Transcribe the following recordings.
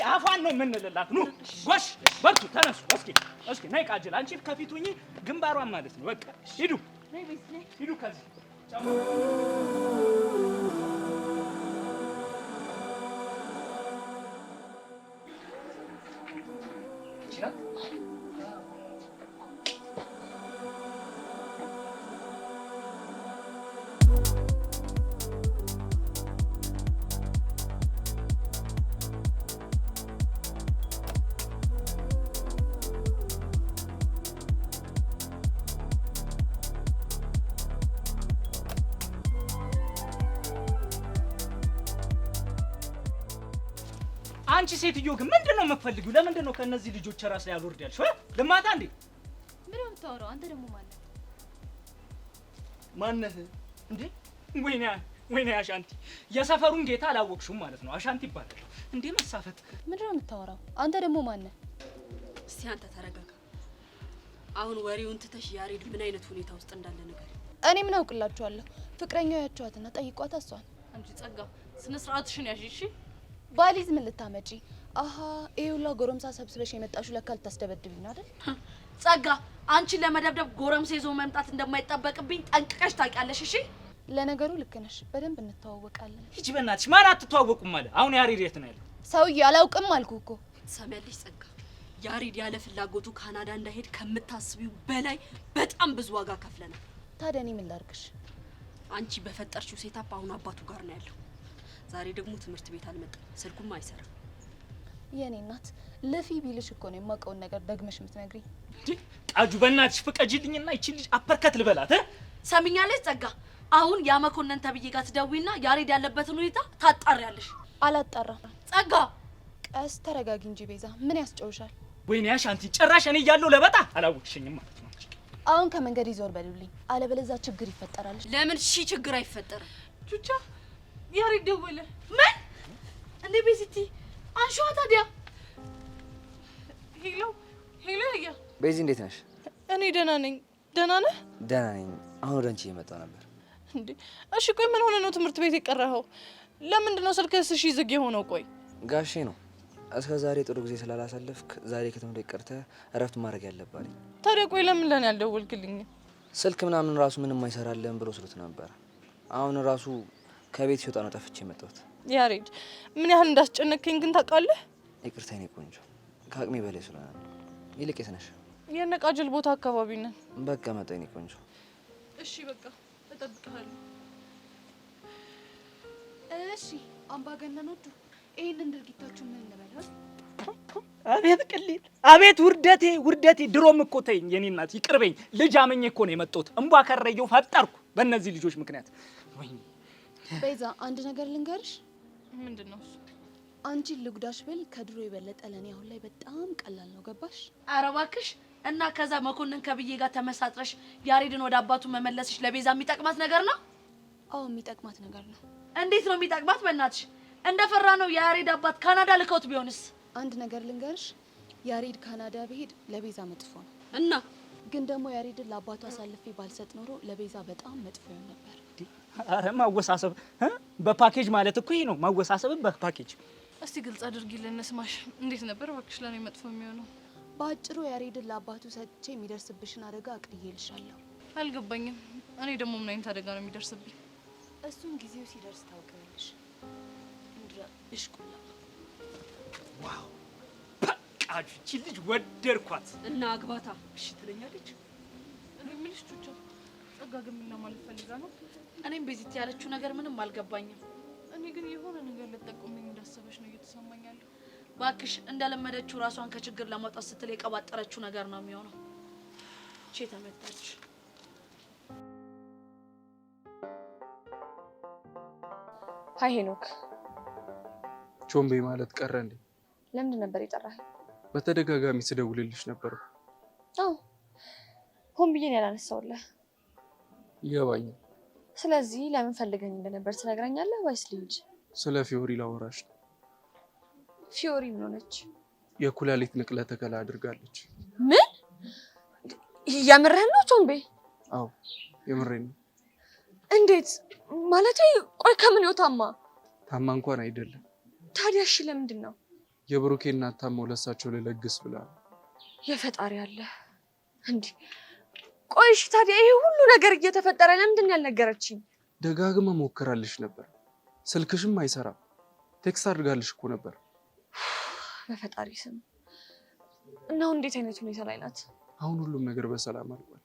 አፏን ነው የምንልላት። ኑ ጎሽ በርቱ ተነሱ። እስኪ ነይ ቃጅል አንቺ ከፊት ሁኚ ግንባሯን ማለት ነው። በቃ ሂዱ ሂዱ ከዚህ አንቺ ሴትዮ ግን ምንድነው የምትፈልጊው? ለምንድነው ከነዚህ ልጆች ራስ ላይ አልወርድ ያልሽው? ልማታ እንዴ? ምን ነው የምታወራው? አንተ ደግሞ ማነህ እንዴ? ወይኔ አሻንቲ፣ የሰፈሩን ጌታ አላወቅሽውም ማለት ነው። አሻንቲ ይባላል እንዴ መሳፈጥ። ምንድነው የምታወራው? አንተ ደግሞ ማነህ? እስቲ አንተ ተረጋጋ። አሁን ወሬውን ትተሽ ያሬድ ምን አይነት ሁኔታ ውስጥ እንዳለ ነገር እኔ ምን አውቅላችኋለሁ? ፍቅረኛው ያቻዋትና ጠይቋት እሷን። አንቺ ጸጋ ስነ ስርዓትሽን ያዢ እሺ። ባሊዝ ምን ልታመጪ? አሃ ይኸውላ ጎረምሳ ሰብስበሽ የመጣሽው ለካ ልታስደበድብኝ ነው አይደል? ጸጋ አንቺን ለመደብደብ ጎረምሳ ይዞ መምጣት እንደማይጠበቅብኝ ጠንቅቀሽ ታውቂያለሽ። እሺ ለነገሩ ልክ ነሽ፣ በደንብ እንተዋወቃለን። ሂጂ በእናትሽ። ማን አትተዋወቁም ማለት? አሁን ያሬድ የት ነው ያለው? ሰውዬ አላውቅም አልኩ እኮ። ሰሚያለሽ ጸጋ፣ ያሬድ ያለ ፍላጎቱ ካናዳ እንዳይሄድ ከምታስቢው በላይ በጣም ብዙ ዋጋ ከፍለናል። ታዲያ እኔ ምን ላድርግሽ? አንቺ በፈጠርሽው ሴታፕ አሁን አባቱ ጋር ነው ያለው። ዛሬ ደግሞ ትምህርት ቤት አልመጣም፣ ስልኩም አይሰራም። የኔ እናት ለፊ ቢልሽ እኮ ነው የማውቀውን ነገር ደግመሽ የምትነግሪኝ። ቃጁ በእናትሽ ፍቀጂልኝና ይቺ ልጅ አፐርከት ልበላት። ሰሚኛለሽ ጸጋ፣ አሁን ያ መኮንን ተብዬ ጋር ትደውይና ያሬድ ያለበትን ሁኔታ ታጣሪያለሽ። አላጣራም። ጸጋ ቀስ ተረጋጊ እንጂ ቤዛ፣ ምን ያስጨውሻል? ወይኔ አሻንቲ፣ ጭራሽ እኔ እያለሁ ለበጣ አላወቅሽኝም ማለት ነው። አሁን ከመንገድ ይዞር በሉልኝ፣ አለበለዚያ ችግር ይፈጠራል። ለምን ችግር አይፈጠርም? ቹቻ ያሬድ ደወለ። ምን እንዴ? ቤዚቲ አንሺዋ ታዲያ። ሄሎ ያ ቤዚ እንዴት ነሽ? እኔ ደህና ነኝ። ደህና ነህ? ደህና ነኝ። አሁን ወደ አንቺ እየመጣሁ ነበር። እንዴ እሺ፣ ቆይ ምን ሆነ ነው ትምህርት ቤት የቀረኸው? ለምንድን ነው ስልክህስ እሺ ዝግ የሆነው? ቆይ ጋሼ ነው እስከ ዛሬ ጥሩ ጊዜ ስላላሳለፍክ ዛሬ ከትምህርት ቤት ቀርተህ እረፍት ማድረግ ያለብህ። ታዲያ ቆይ ለምን ለኔ ያልደወልክልኝ? ስልክ ምናምን ራሱ ምንም አይሰራልህም ብሎ ስሉት ነበር። አሁን ራሱ ከቤት ሲወጣ ነው ጠፍቼ የመጣሁት። ያሬድ ምን ያህል እንዳስጨነቀኝ ግን ታውቃለህ? ይቅርታ የኔ ቆንጆ፣ ከአቅሜ በላይ ስለሆነ ነው። ይልቅ የት ነሽ? የነቃጅል ቦታ አካባቢ ነን። በቃ መጣሁ የኔ ቆንጆ። እሺ በቃ እጠብቅሃለሁ። እሺ አምባገነኖቹ ይሄንን ድርጊታችሁ ምን እንበለው? አቤት ቅሊት፣ አቤት ውርደቴ። ድሮም እኮ ተይኝ የኔ እናት ይቅርበኝ። ልጅ አመኘ እኮ ነው የመጣሁት። እንቧ ከረየው ፈጠርኩ በእነዚህ ልጆች ምክንያት። ወይኔ ቤዛ፣ አንድ ነገር ልንገርሽ። ምንድነው እሱ? አንቺን ልጉዳሽ ብል ከድሮ የበለጠ ለኔ አሁን ላይ በጣም ቀላል ነው። ገባሽ? ኧረ እባክሽ። እና ከዛ መኮንን ከብዬ ጋር ተመሳጥረሽ ያሬድን ወደ አባቱ መመለስሽ ለቤዛ የሚጠቅማት ነገር ነው? አዎ የሚጠቅማት ነገር ነው። እንዴት ነው የሚጠቅማት? በእናትሽ እንደፈራ ነው የያሬድ አባት ካናዳ ልከውት ቢሆንስ? አንድ ነገር ልንገርሽ፣ ያሬድ ካናዳ ቢሄድ ለቤዛ መጥፎ ነው እና ግን ደግሞ ያሬድን ለአባቱ አሳልፌ ባልሰጥ ኖሮ ለቤዛ በጣም መጥፎ ይሆን ነበር። አረ ማወሳሰብ በፓኬጅ ማለት እኮ ይሄ ነው። ማወሳሰብን በፓኬጅ። እስቲ ግልጽ አድርጊልን እንስማሽ። እንዴት ነበር እባክሽ ለኔ መጥፎ የሚሆነው? በአጭሩ ያሬድን ለአባቱ ሰጥቼ የሚደርስብሽን አደጋ አቅልዬልሻለሁ። አልገባኝም። እኔ ደግሞ ምን አይነት አደጋ ነው የሚደርስብኝ? እሱን ጊዜው ሲደርስ ታውቂያለሽ። እንድራ እሽቁላ ዋው በቃ እቺ ልጅ ወደድኳት እና አግባታ እሺ ትለኛለች። እኔ ምንሽ ቹቻ ጸጋ ግን ምን ማለት ፈልጋ ነው? እኔም ቤዚት ያለችው ነገር ምንም አልገባኝም። እኔ ግን የሆነ ነገር ልጠቁምኝ እንዳሰበች ነው እየተሰማኝ ያለው። ባክሽ እንደለመደችው ራሷን ከችግር ለማውጣት ስትል የቀባጠረችው ነገር ነው የሚሆነው። እቺ ተመጣች። ሃይ ሄኖክ። ቾምቤ ማለት ቀረ እንዴ? ለምንድን ነበር የጠራኸኝ? በተደጋጋሚ ስደውልልሽ ነበር። አዎ ሆን ብዬ ነው ያላነሳሁልህ። ይገባኛል። ስለዚህ ለምን ፈልገኝ እንደነበር ትነግረኛለህ ወይስ ልሂድ? ስለ ፊዮሪ ላወራሽ ነው። ፊዮሪ ምን ሆነች? የኩላሊት ንቅለ ተከላ አድርጋለች። ምን? የምርህን ነው ቾምቤ? አዎ የምሬን ነው። እንዴት ማለቴ? ቆይ ከምን ይወታማ? ታማ እንኳን አይደለም። ታዲያ እሺ ለምንድን ነው? የብሩኬ እናት ታመው ለሳቸው ልለግስ ብላ የፈጣሪ አለ እንዴ? ቆይሽ ታዲያ ይሄ ሁሉ ነገር እየተፈጠረ ለምንድን ነው ያልነገረችኝ? ደጋግማ ሞክራልሽ ነበር፣ ስልክሽም አይሰራም። ቴክስት አድርጋልሽ እኮ ነበር። በፈጣሪ ስም እና እንዴት አይነት ሁኔታ ላይ ናት? አሁን ሁሉም ነገር በሰላም አልቋል።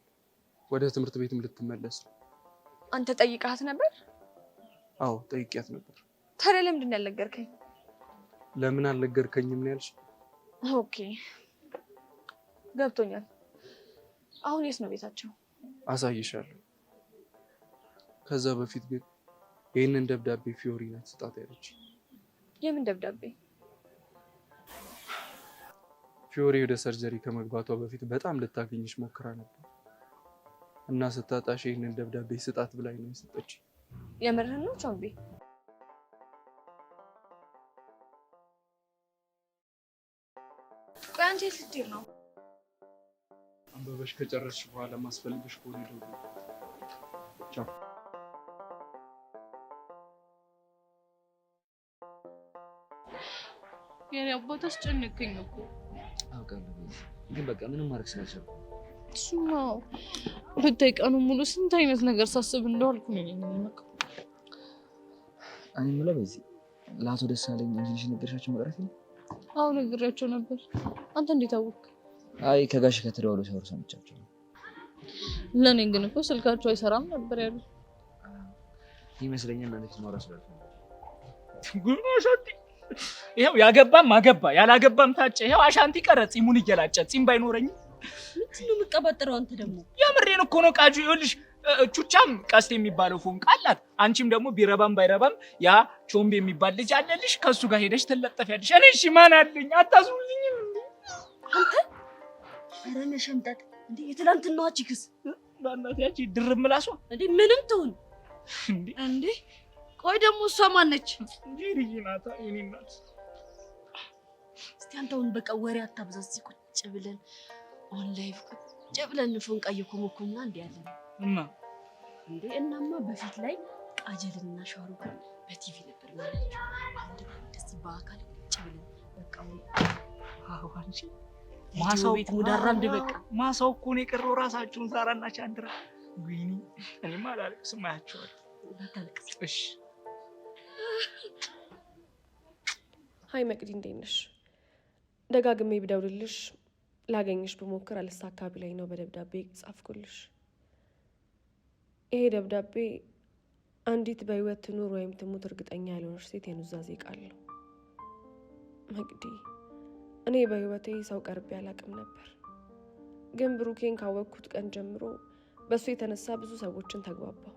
ወደ ትምህርት ቤትም ልትመለስ ነው። አንተ ጠይቃት ነበር? አዎ ጠይቂያት ነበር። ታዲያ ለምንድን ነው ያልነገርከኝ? ለምን አልነገርከኝም ነው ያልሽ? ኦኬ ገብቶኛል። አሁን የት ነው ቤታቸው? አሳይሻለሁ። ከዛ በፊት ግን ይህንን ደብዳቤ ፊዮሪ ናት ስጣት ያለች። የምን ደብዳቤ? ፊዮሪ ወደ ሰርጀሪ ከመግባቷ በፊት በጣም ልታገኝሽ ሞክራ ነበር እና ስታጣሽ ይህንን ደብዳቤ ስጣት ብላኝ ነው የሰጠች። የምርህን ነው ቾምቢ? ቆይ አንተ የት ልትሄድ ነው? አንበበሽ ከጨረስሽ በኋላ ማስፈልግሽ ከሆነ ደውል። ቻው። የኔ አባት አስጨነቀኝ እኮ። አውቃለሁ ግን በቃ ምንም ማድረግ ስላልቻልኩ። እሱማ ብታይ ቀኑን ሙሉ ስንት አይነት ነገር ሳስብ እንደዋልኩ ነው የምናውቀው። እኔ የምለው በዚህ ለአቶ ደሳለኝ እንግሊሽ ነገርሻቸው መቅረት ነው? አዎ ነግሬያቸው ነበር። አንተ እንዴት አወቅ? አይ ከጋሽ ከተደዋወሉ ሲያወሩ ሰምቻቸው ነው። ለኔ ግን እኮ ስልካቸው አይሰራም ነበር ያሉ ይመስለኛል። ማለት ነው ራስ ነው ጉድ አሻንቲ። ይሄው ያገባም አገባ ያላገባም ታጨ። ይሄው አሻንቲ ቀረ ጺሙን እየላጨ ጺም ባይኖረኝ ምንድነው የምትቀባጥረው አንተ ደግሞ? የምሬን እኮ ነው ቃጁ። ይኸውልሽ ቹቻም ቀስት የሚባለው ፎንቃ አላት። አንቺም ደግሞ ቢረባም ባይረባም ያ ቾምቤ የሚባል ልጅ አለልሽ። ከሱ ጋር ሄደሽ ትለጠፊያለሽ። እኔ እሺ ማን አለኝ? አታዙልኝም አንተ? ኧረ ነሸምጣት እንዴ! የትላንትናዋ ቺክስ ባናት ያቺ ድርም ምላሷ እንዴ ምንም ትሁን እንዴ። ቆይ ደግሞ እሷ ማን ነች? እንጂ ልጅናታ የኔ እናት። እስቲ አንተውን በቃ ወሬ አታብዛ። እዚህ ቁጭ ብለን ኦንላይን ቁጭ ብለን ፎንቃ እየኮመኮምና እንዴ ያለን እና እንዴ እናማ በፊት ላይ ቃጀልና ሻሩክ በቲቪ ነበር ማለት ነው። አንድ እንደዚህ በአካል ቁጭ ብለን በቃ አንቺ ማሳው ቤት ሙዳራ እንደ በቃ ማሳው እኮ ነው የቀረው። ራሳችሁን ዛራና ቻንድራ ወይኔ እኔማ አላለቅስም። አያቸዋለሁ። አታልቅስ እሺ። ሃይ መቅዲ እንዴት ነሽ? ደጋግሜ ብደውልልሽ ላገኝሽ ብሞክር አልሳካ ብላኝ ነው በደብዳቤ ጻፍኩልሽ። ይሄ ደብዳቤ አንዲት በህይወት ትኑር ወይም ትሙት እርግጠኛ ያልሆነች ሴት የኑዛዜ ቃል ነው። መቅዲ እኔ በህይወቴ ሰው ቀርቤ አላቅም ነበር፣ ግን ብሩኬን ካወቅኩት ቀን ጀምሮ በሱ የተነሳ ብዙ ሰዎችን ተግባባሁ።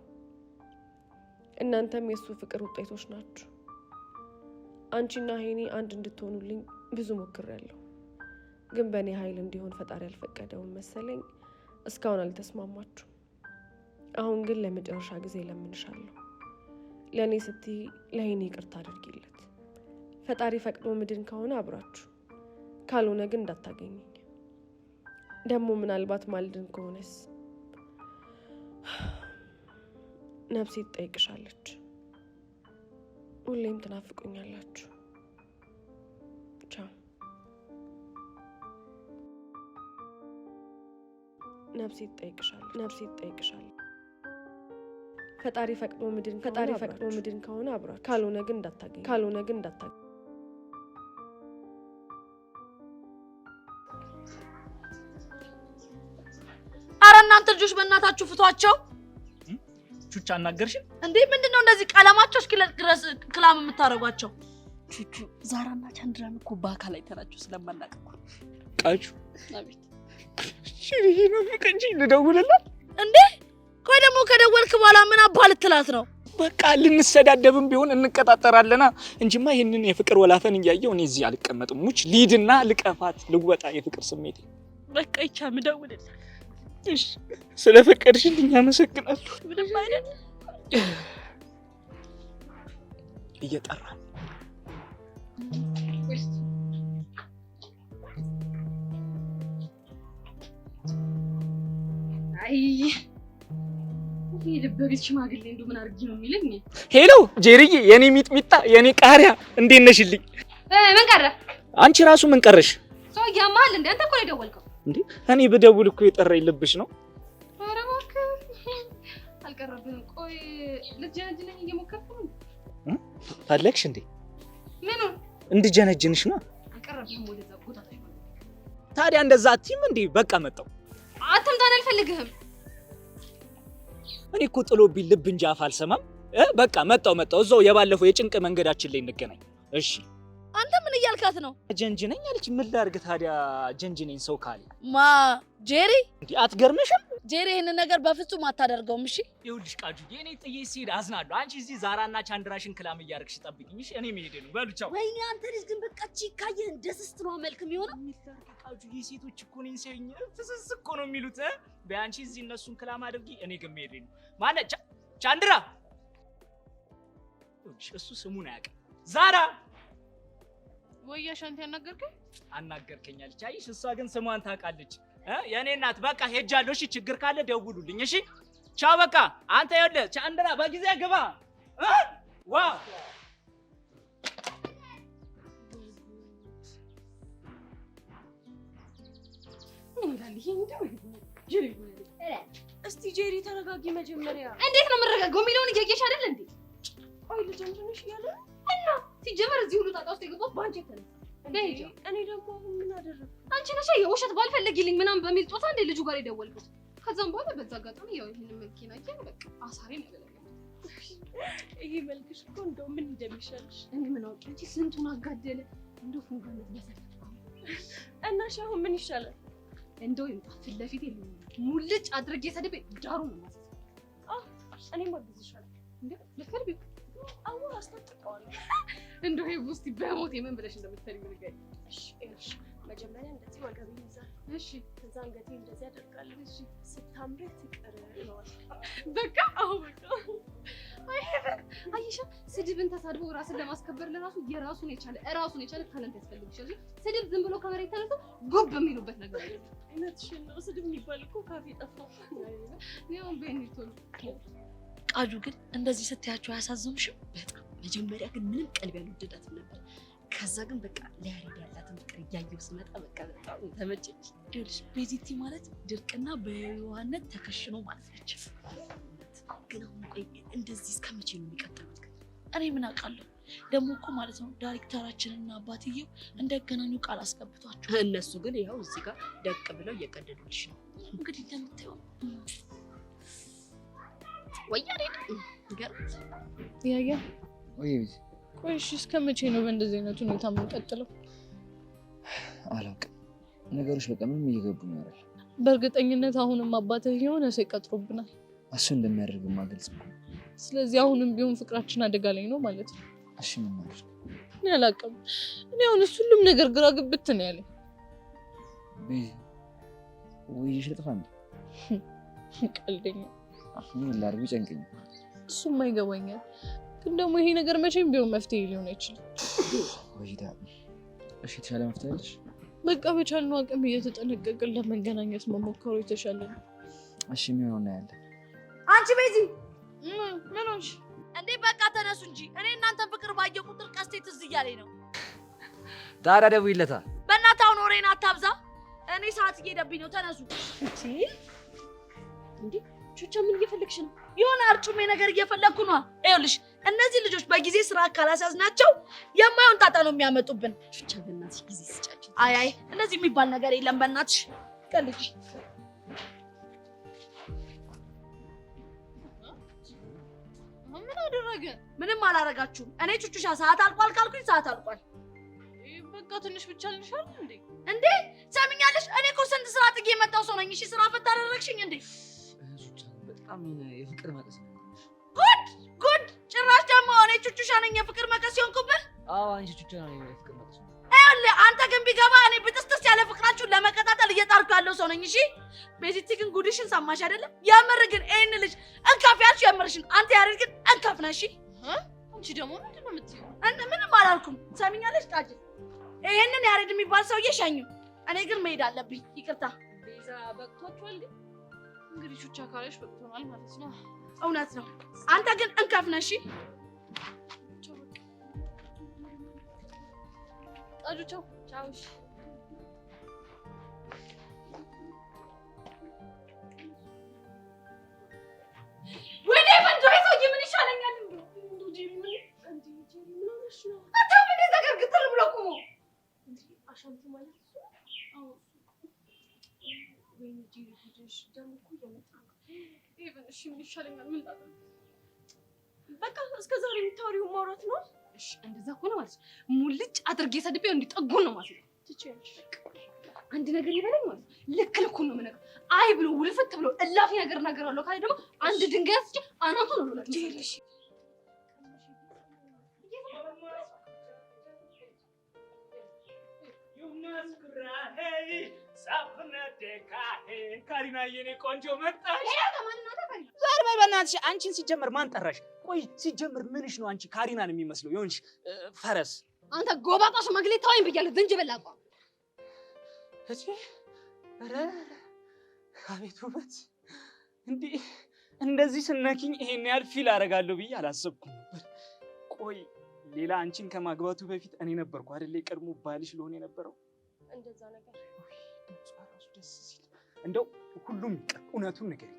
እናንተም የሱ ፍቅር ውጤቶች ናችሁ። አንቺና ሄኒ አንድ እንድትሆኑልኝ ብዙ ሞክሬያለሁ፣ ግን በእኔ ኃይል እንዲሆን ፈጣሪ አልፈቀደውም መሰለኝ። እስካሁን አልተስማማችሁ። አሁን ግን ለመጨረሻ ጊዜ ለምንሻለሁ፣ ለእኔ ስትይ ለሄኒ ይቅርታ አድርጊለት። ፈጣሪ ፈቅዶ ምድን ከሆነ አብራችሁ፣ ካልሆነ ግን እንዳታገኘኝ። ደግሞ ምናልባት ማልድን ከሆነስ ነፍሴ ትጠይቅሻለች። ሁሌም ትናፍቁኛላችሁ። ቻው። ነፍሴ ትጠይቅሻለች። ፈጣሪ ፈቅዶ ምድን ከሆነ አብራችሁ፣ ካልሆነ ግን እንዳታገኝ። ኧረ እናንተ ልጆች በእናታችሁ ፍቷቸው። ቹቻ አናገርሽን እንዴ? ምንድነው እንደዚህ ቀለማቸው እስኪለቅ ድረስ ክላም የምታረጓቸው? ቹቹ ዛራና ቻንድራን እኮ በአካል አይተናቸው ስለማናውቅ እኮ። ቃጩ አቤት። ሽሪዬ ነው እንጂ ልደውልላት እንዴ? ቆይ ደግሞ ከደወልክ በኋላ ምን አባ ልትላት ነው? በቃ ልንሰዳደብም ቢሆን እንቀጣጠራለና እንጂማ ይሄንን የፍቅር ወላፈን እያየው እኔ እዚህ አልቀመጥም። ሙች ሊድና ልቀፋት ልወጣ የፍቅር ስሜቴ። በቃ ይቻም ደውልልኝ። እሺ ስለፈቀድሽልኝ አመሰግናለሁ። ምንም አይደል። እየጠራ አይ የልበቤት ሽማግሌ እንደው ምን አድርጊ ነው የሚለኝ? ሄሎ ጄሪዬ፣ የኔ ሚጥሚጣ፣ የኔ ቃሪያ እንዴት ነሽልኝ? ምን ቀረ? አንቺ ራሱ ምን ቀረሽ? ሰው ያማል እንዴ? አንተ እኮ ነው የደወልከው እንዴ? እኔ ብደውል እኮ የጠራኝ ልብሽ ነው። ኧረ እባክህ አልቀረብህም። ቆይ ልትጀነጅነኝ እየሞከርክ ነው? ፈለግሽ እንዴ? ምን እንድጀነጅንሽ ነው? አልቀረብህም ወደዛ ቦታ ታይሆን። ታዲያ እንደዛ አትይም እንዴ? በቃ መጣሁ። አትምጣን፣ አልፈልግህም። እኔ እኮ ጥሎብኝ ልብ እንጂ አፍ አልሰማም። በቃ መጣሁ። እዛው የባለፈው የጭንቅ መንገዳችን ላይ እንገናኝ። እሺ። አንተ ምን እያልካት ነው? ጀንጅነኝ አለች። ምን ላድርግ ታዲያ? ጀንጅነኝ ሰው ካለ ማ ጄሪ? እንዴ አትገርምሽም? ጄሪ ይሄንን ነገር በፍጹም አታደርገውም። እሺ ይኸውልሽ ቃጁ፣ እኔ ጥዬ ስሄድ አዝናለሁ። አንቺ እዚህ ዛራና ቻንድራሽን ክላም እያደረግሽ ጠብቂኝ። እሺ እኔ መሄዴ ነው። በሉ ቻው። ወይኔ አንተ ልጅ ግን በቃ ካየህ እንደ ስስት ነው መልክ የሚሆነው። ቃጁ የሴቶች እኮ ነኝ ሲያዩኝ ፍስስ እኮ ነው የሚሉት። በአንቺ እዚህ እነሱን ክላም አድርጊ፣ እኔ ግን መሄዴ ነው። ማለት ቻንድራ፣ ይኸውልሽ እሱ ስሙን አያውቅም። ዛራ ወይ አሻንቴ አናገርከኝ? አናገርከኛለች። አይሽ እሷ ግን ስሟን ታውቃለች። የኔ እናት በቃ ሄጃለሁ። እሺ ችግር ካለ ደውሉልኝ። እሺ ቻው። በቃ አንተ ይኸውልህ ቻንድራ በጊዜ ግባ። ዋ እስቲ ጄሪ ተረጋጊ መጀመሪያ። እንዴት ነው የምረጋጋው የሚለውን እያየሽ አይደል እንዴ? ቆይ ልጀንጅንሽ እያለ እና ሲጀመር እዚህ ሁሉ ጣጣ ውስጥ የገባሁት በአንቺ የተነሳ። እኔ ደግሞ አሁን ምን አደረግኩ? አንቺ ነሽ የውሸት ባልፈልጊልኝ ምናምን በሚል ጦታ እንደ ልጁ ጋር የደወልኩት። ከዛም በኋላ በዛ አጋጣሚ ያው ይሄንን መኪና እያለ በቃ አሳሬን ያበላል። ይሄ መልክሽ እኮ እንደው ምን እንደሚሻልሽ እኔ ምን አውቄ እንጂ ስንቱን አጋደለ። እንደው ፉንጋነት መሰለኝ። እና አሁን ምን ይሻላል? እንደው ይምጣ ፊት ለፊት ሙልጭ አድርጌ ሰድቤ ዳሩን ነው ማለት ነው። እኔም አግዝሻለሁ። እንዴ ለከልቢ አሁን አስታጥቀዋለሁ። እንደው ይሄ ውስጥ በሞት የምን ብለሽ እንደምትፈሪ ምን ጋር? እሺ መጀመሪያ እንደዚህ ወገቤን ይዛል። እሺ ከዛ አንገቴ እንደዚህ አደርጋለሁ። እሺ ስታምሪ ትቀር ነው በቃ አሁን በቃ አይሻ ስድብን ተሳድቦ ራስን ለማስከበር ለራሱ የራሱን የቻለ ታለንት ያስፈልግሻል። ስድብ ዝም ብሎ ከመሬት ተነስቶ ጉብ የሚሉበት ነገር አይደለም። እውነትሽን ነው። ስድብ የሚባል እኮ ካፌ ጠፋ። ነው በእኔቶ ቃጁ ግን እንደዚህ ስትያቸው አያሳዝኑሽም? በጣም መጀመሪያ ግን ምንም ቀልብ ያልወደዳትም ነበር። ከዛ ግን በቃ ለያሬድ ያላትን ፍቅር እያየሁ ስመጣ በቃ በጣም ተመቸኝ። ይኸውልሽ ቤዚቲ ማለት ድርቅና በየዋህነት ተከሽኖ ማለት ነች። ግን አሁን ቆይ እንደዚህ እስከ መቼ ነው የሚቀጥሉት? እኔ ምን አውቃለሁ። ደግሞ እኮ ማለት ነው ዳይሬክተራችንና አባትየው እንደገናኙ ቃል አስገብቷቸው፣ እነሱ ግን ያው እዚህ ጋር ደቅ ብለው እየቀደዱልሽ ነው። እንግዲህ እንደምታየው ወያኔ ገርት ያያ ወይ ቆይ እሺ እስከ መቼ ነው በእንደዚህ አይነት ሁኔታ የምንቀጥለው? አላውቅም። ነገሮች በቃ ምንም እየገቡኝ አይደል። በእርግጠኝነት አሁንም አባትህ የሆነ ሰው ይቀጥሩብናል። እሱ እንደሚያደርግማ ግልጽ ነው። ስለዚህ አሁንም ቢሆን ፍቅራችን አደጋ ላይ ነው ማለት ነው። እሺ ምን ማለት ነው? እኔ አላውቅም። እኔ አሁን ሁሉም ነገር ግራ ግብት ነው ያለኝ። ወይ ልጥፋ እንዴ? ቀልደኛ። ምን ላድርግ ጨንቀኝ። እሱም አይገባኛል። ግን ደግሞ ይሄ ነገር መቼም ቢሆን መፍትሄ ሊሆን አይችልም። ወይዳ እሺ የተሻለ መፍትሄ አለሽ? በቃ በቻልነው አቅም እየተጠነቀቅን ለመገናኘት መሞከሩ የተሻለ ነው። እሺ የሚሆነው እናያለን። አንቺ ቤዚ ምን ሆንሽ እንዴ? በቃ ተነሱ እንጂ እኔ እናንተን ፍቅር ባየሁ ቁጥር ቀስቴ ትዝ እያለኝ ነው። ታዲያ ደውይለታል። በእናትህ አሁን ወሬን አታብዛ። እኔ ሰዓት እየሄደብኝ ነው። ተነሱ። እንዴ ቹቻ ምን እየፈለግሽ ነው? የሆነ አርጩሜ ነገር እየፈለግኩ ነው። ይኸውልሽ እነዚህ ልጆች በጊዜ ስራ ካላስያዝናቸው የማይሆን ጣጣ ነው የሚያመጡብን። ቹቻ በእናትሽ ጊዜ ስጫቸው። አይ እንደዚህ የሚባል ነገር የለም። በእናትሽ ቀልጂ። ምን አደረገ? ምንም አላረጋችሁም። እኔ ቹቹሻ ሰዓት አልቋል ካልኩኝ ሰዓት አልቋል። በቃ ትንሽ ብቻ ልሻል እንዴ? እንዴ ሰምኛለሽ? እኔ እኮ ስንት ስራ ጥጌ የመጣው ሰው ነኝ። እሺ ስራ ፈታ አደረግሽኝ እንዴ? በጣም የፍቅር መቀስ ነው። ጉድ! ጭራሽ ደግሞ እኔ ቹቹሻ ነኝ የፍቅር መቀስ ሲሆንኩብን? አዎ አንቺ ቹቹ ነው የፍቅር መቀስ። ይኸውልህ አንተ ግን ቢገባ እኔ ብጥስጥስ ያለ ፍቅራችሁን ለመቀጣጠል እየጣርኩ ያለው ሰው ነኝ። እሺ ቤዚቲ ግን ጉድሽን ሰማሽ አይደለም? የምር ግን ይሄን ልጅ እንካፍ ያልሽ የምርሽን። አንተ ያሬድ ግን እንካፍ ነሽ። አንቺ ደግሞ ምንድን ነው የምትይው? ምንም አላልኩም። ሰሚኛለሽ? ቃጭ ይሄንን ያሬድ የሚባል ሰውዬ ሸኙ። እኔ ግን መሄድ አለብኝ። ይቅርታ ቤዛ። በቅቷችኋል። ግን እንግዲህ ቹቻ ካለሽ በቅቶናል ማለት ነው። እውነት ነው። አንተ ግን እንካፍ ነሽ። ጣጁ ቻው ቻው። ወይኔ ወንዶ ሰውዬ ምን ይሻለኛል? እንደው ጄሪ ምን ሆነሽ ነው? አታም እንደዛ ገርግተር ብሎ ቆሞ አሻንቲ ማለት አዎ። ወይኔ ጄሪ ሄደሽ ደግሞ እኮ እየመጣ ነው። ኢቭን እሺ ምን ይሻለኛል? ምን ላድርግ? በቃ እስከ ዛሬ የምታወሪው ማውራት ነው። እሺ እንደዛ ሆነ ማለት ነው። ሙልጭ አድርጌ ሰድቤው እንዲጠጉን ነው ማለት ነው። ትችያለሽ። አንድ ነገር ይበለኝ ማለት ነው። ልክ ልኩን ነው የምነግርህ። አይ ብሎ ውልፍት ብሎ እላፊ ነገር አለው ካለ ደግሞ አንድ ድንጋይ አስጭ አናቱን ነው ለምን ትይልሽ? ካሪና የኔ ቆንጆ መጣሽ። ዛሬ በእናትሽ አንቺን ሲጀመር ማን ጠራሽ? ቆይ ሲጀመር ምንሽ ነው አንቺ ካሪናን የሚመስለው የሆንሽ ፈረስ? አንተ ጎባጣ ሽማግሌ ተወኝ ብያለሁ። ዝንጅብል አቋ እሺ። ኧረ አቤት ውበት! እንዲህ እንደዚህ ስነኪኝ ይሄን ያህል ፊል አደርጋለሁ ብዬ አላሰብኩም ነበር። ቆይ ሌላ አንቺን ከማግባቱ በፊት እኔ ነበርኩ አይደል የቀድሞ ባልሽ ልሆን የነበረው? እንደዛ ነገር ራሱ ደስ ሲል እንደው ሁሉም ይቅር፣ እውነቱን ንገሪኝ።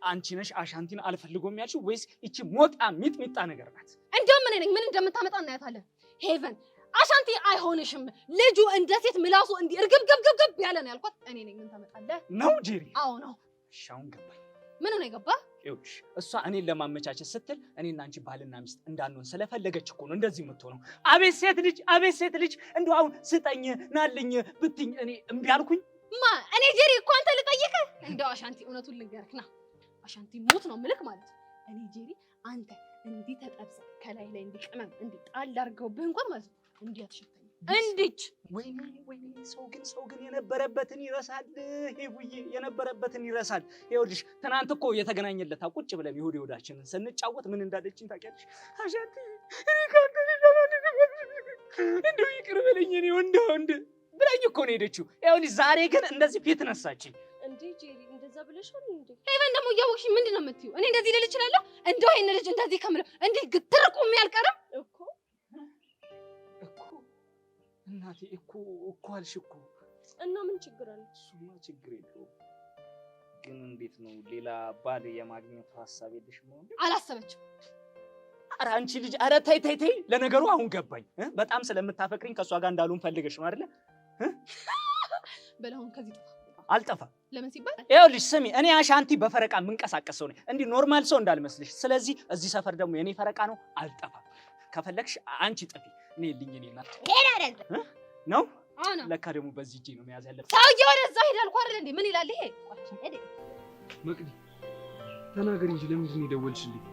አንቺ ነሽ አሻንቲን አልፈልጎም ያልሽው ወይስ ይቺ ሞጣ ሚጥሚጣ ነገር ናት? እንደውም እኔ ነኝ። ምን እንደምታመጣ እናያታለን። ሄቨን አሻንቲ አይሆንሽም። ልጁ እንደ ሴት ምላሱ እንዲህ እርግብግብግብ ያለ ነው ያልኳት እኔ ነኝ። ምን ታመጣለህ? ነው ጄሪ? አዎ ነው። እሺ አሁን ገባኝ። ምን ነው የገባ? ይኸውልሽ እሷ እኔን ለማመቻቸት ስትል እኔና አንቺ ባልና ሚስት እንዳንሆን ስለፈለገች እኮ ነው እንደዚህ የምትሆነው። አቤት ሴት ልጅ፣ አቤት ሴት ልጅ! እንደው አሁን ስጠኝ ናልኝ ብትኝ እኔ እምቢ አልኩኝ? እኔ ጄሪ እኮ አንተ ልጠይቅህ። እንደው አሻንቲ እውነቱን ልንገርህ ና አሻንቲ ሞት ነው ምልክ ማለት እኔ ጄሪ አንተ እንዲህ ተጠብሰህ ከላይ ላይ እንዲህ ቅመም እንዲህ ጣል አድርገውብህ እንኳን ማለት ነው እንዲህ አትሸተኝም። እንዲች ወይኔ ሰው ግን የነበረበትን ይረሳል። ሄቡዬ የነበረበትን ይረሳል። ይኸውልሽ ትናንት እኮ የተገናኘለታ ቁጭ ብለን የሆድ የሆዳችንን ስንጫወት ምን እንዳለችኝ ታውቂያለሽ? አሻንቲ እንደው ይቅር በለኝ እኔ ወንድ ብላኝ እኮ ነው ሄደችው። ይኸውልሽ ዛሬ ግን እንደዚህ ፊት ነሳችኝ። እንዴ ጄሪ እንደዛ ብለሻል እንዴ? ሄቨን ደግሞ እያወቅሽ ምንድን ነው የምትይው? እኔ እንደዚህ ልል እችላለሁ? እንደው ይሄን ልጅ እንደዚህ ከምለው እንዲህ ግትር ቁሜ አልቀርም እኮ እናቴ እኮ አልሽ እኮ። እና ምን ችግር አለ? እሱማ ችግር የለውም። ግን እንዴት ነው ሌላ ባል የማግኘቱ ሀሳብ የለሽም? አላሰበችም። ኧረ አንቺ ልጅ ኧረ ተይ። ለነገሩ አሁን ገባኝ። በጣም ስለምታፈቅሪኝ ከእሷ ጋር እንዳልሆን ፈልገሽ ነው አይደለ? በላሁን ከዚህ ጠፋ። አልጠፋም። ለምን ሲባል ይኸውልሽ ስሚ፣ እኔ አሻንቲ በፈረቃ የምንቀሳቀስ ሰው ነኝ፣ እንዲህ ኖርማል ሰው እንዳልመስልሽ። ስለዚህ እዚህ ሰፈር ደግሞ የኔ ፈረቃ ነው፣ አልጠፋም። ከፈለግሽ አንቺ ጥፊ፣ እኔ ልኝ እኔ ናት ነው። ለካ ደግሞ በዚህ እጄ ነው መያዝ ያለብሽ። ሰውዬው ወደዛ ሄዳል እኮ አይደል እንዴ? ምን ይላል ይሄ? መቅዲ ተናገሪ እንጂ ለምንድን ነው የደወልሽልኝ?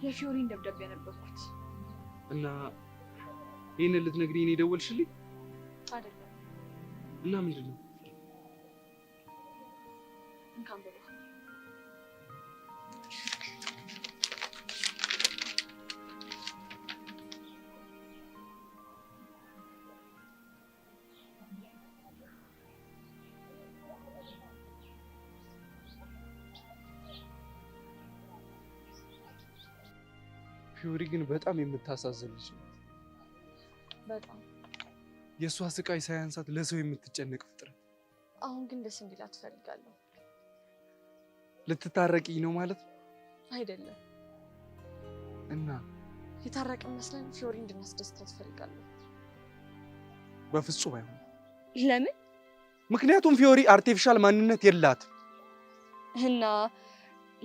የፊዮሪን ደብዳቤ ያነበብኩት እና ይሄንን ልትነግሪኝ ነው የደወልሽልኝ? አይደለም። እና ምንድን ነው? እንካን በባ ፊዮሪ ግን በጣም የምታሳዝን ልጅ ነው። በጣም የእሷ ስቃይ ሳያንሳት ለሰው የምትጨነቅ ፍጥረት። አሁን ግን ደስ እንዲላት ትፈልጋለሁ። ልትታረቂኝ ነው ማለት ነው? አይደለም። እና የታረቅን መስለን ፊዮሪ እንድናስደስታት ትፈልጋለሁ። በፍጹም አይሆንም። ለምን? ምክንያቱም ፊዮሪ አርቲፊሻል ማንነት የላትም። እና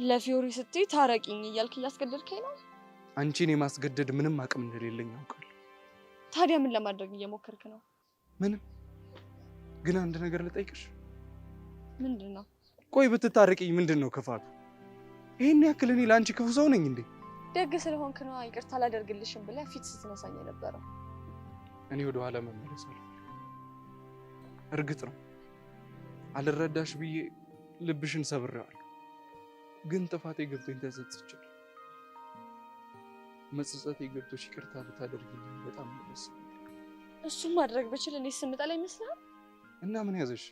ለፊዮሪ ስትይ ታረቂኝ እያልክ እያስገደድከኝ ነው? አንቺን የማስገደድ ምንም አቅም እንደሌለኝ ያውቃለሁ። ታዲያ ምን ለማድረግ እየሞከርክ ነው? ምንም። ግን አንድ ነገር ልጠይቅሽ። ምንድን ነው? ቆይ ብትታረቂኝ ምንድን ነው ክፋቱ? ይሄን ያክል እኔ ለአንቺ ክፉ ሰው ነኝ እንዴ? ደግ ስለሆንክ ነው ይቅርታ አላደርግልሽም ብለህ ፊት ስትነሳኝ የነበረው። እኔ ወደ ኋላ መመለስ አልፈልግም። እርግጥ ነው አልረዳሽ ብዬ ልብሽን ሰብሬዋለሁ። ግን ጥፋቴ ገብቶኝ ተጸጽቻለሁ። መጸጸቴ ገብቶሽ ይቅርታ ብታደርጊልኝ በጣም ደስ ይለኛል። እሱም ማድረግ ብችል እኔ ስምጠላ ይመስልሃል? እና ምን ያዘሽ?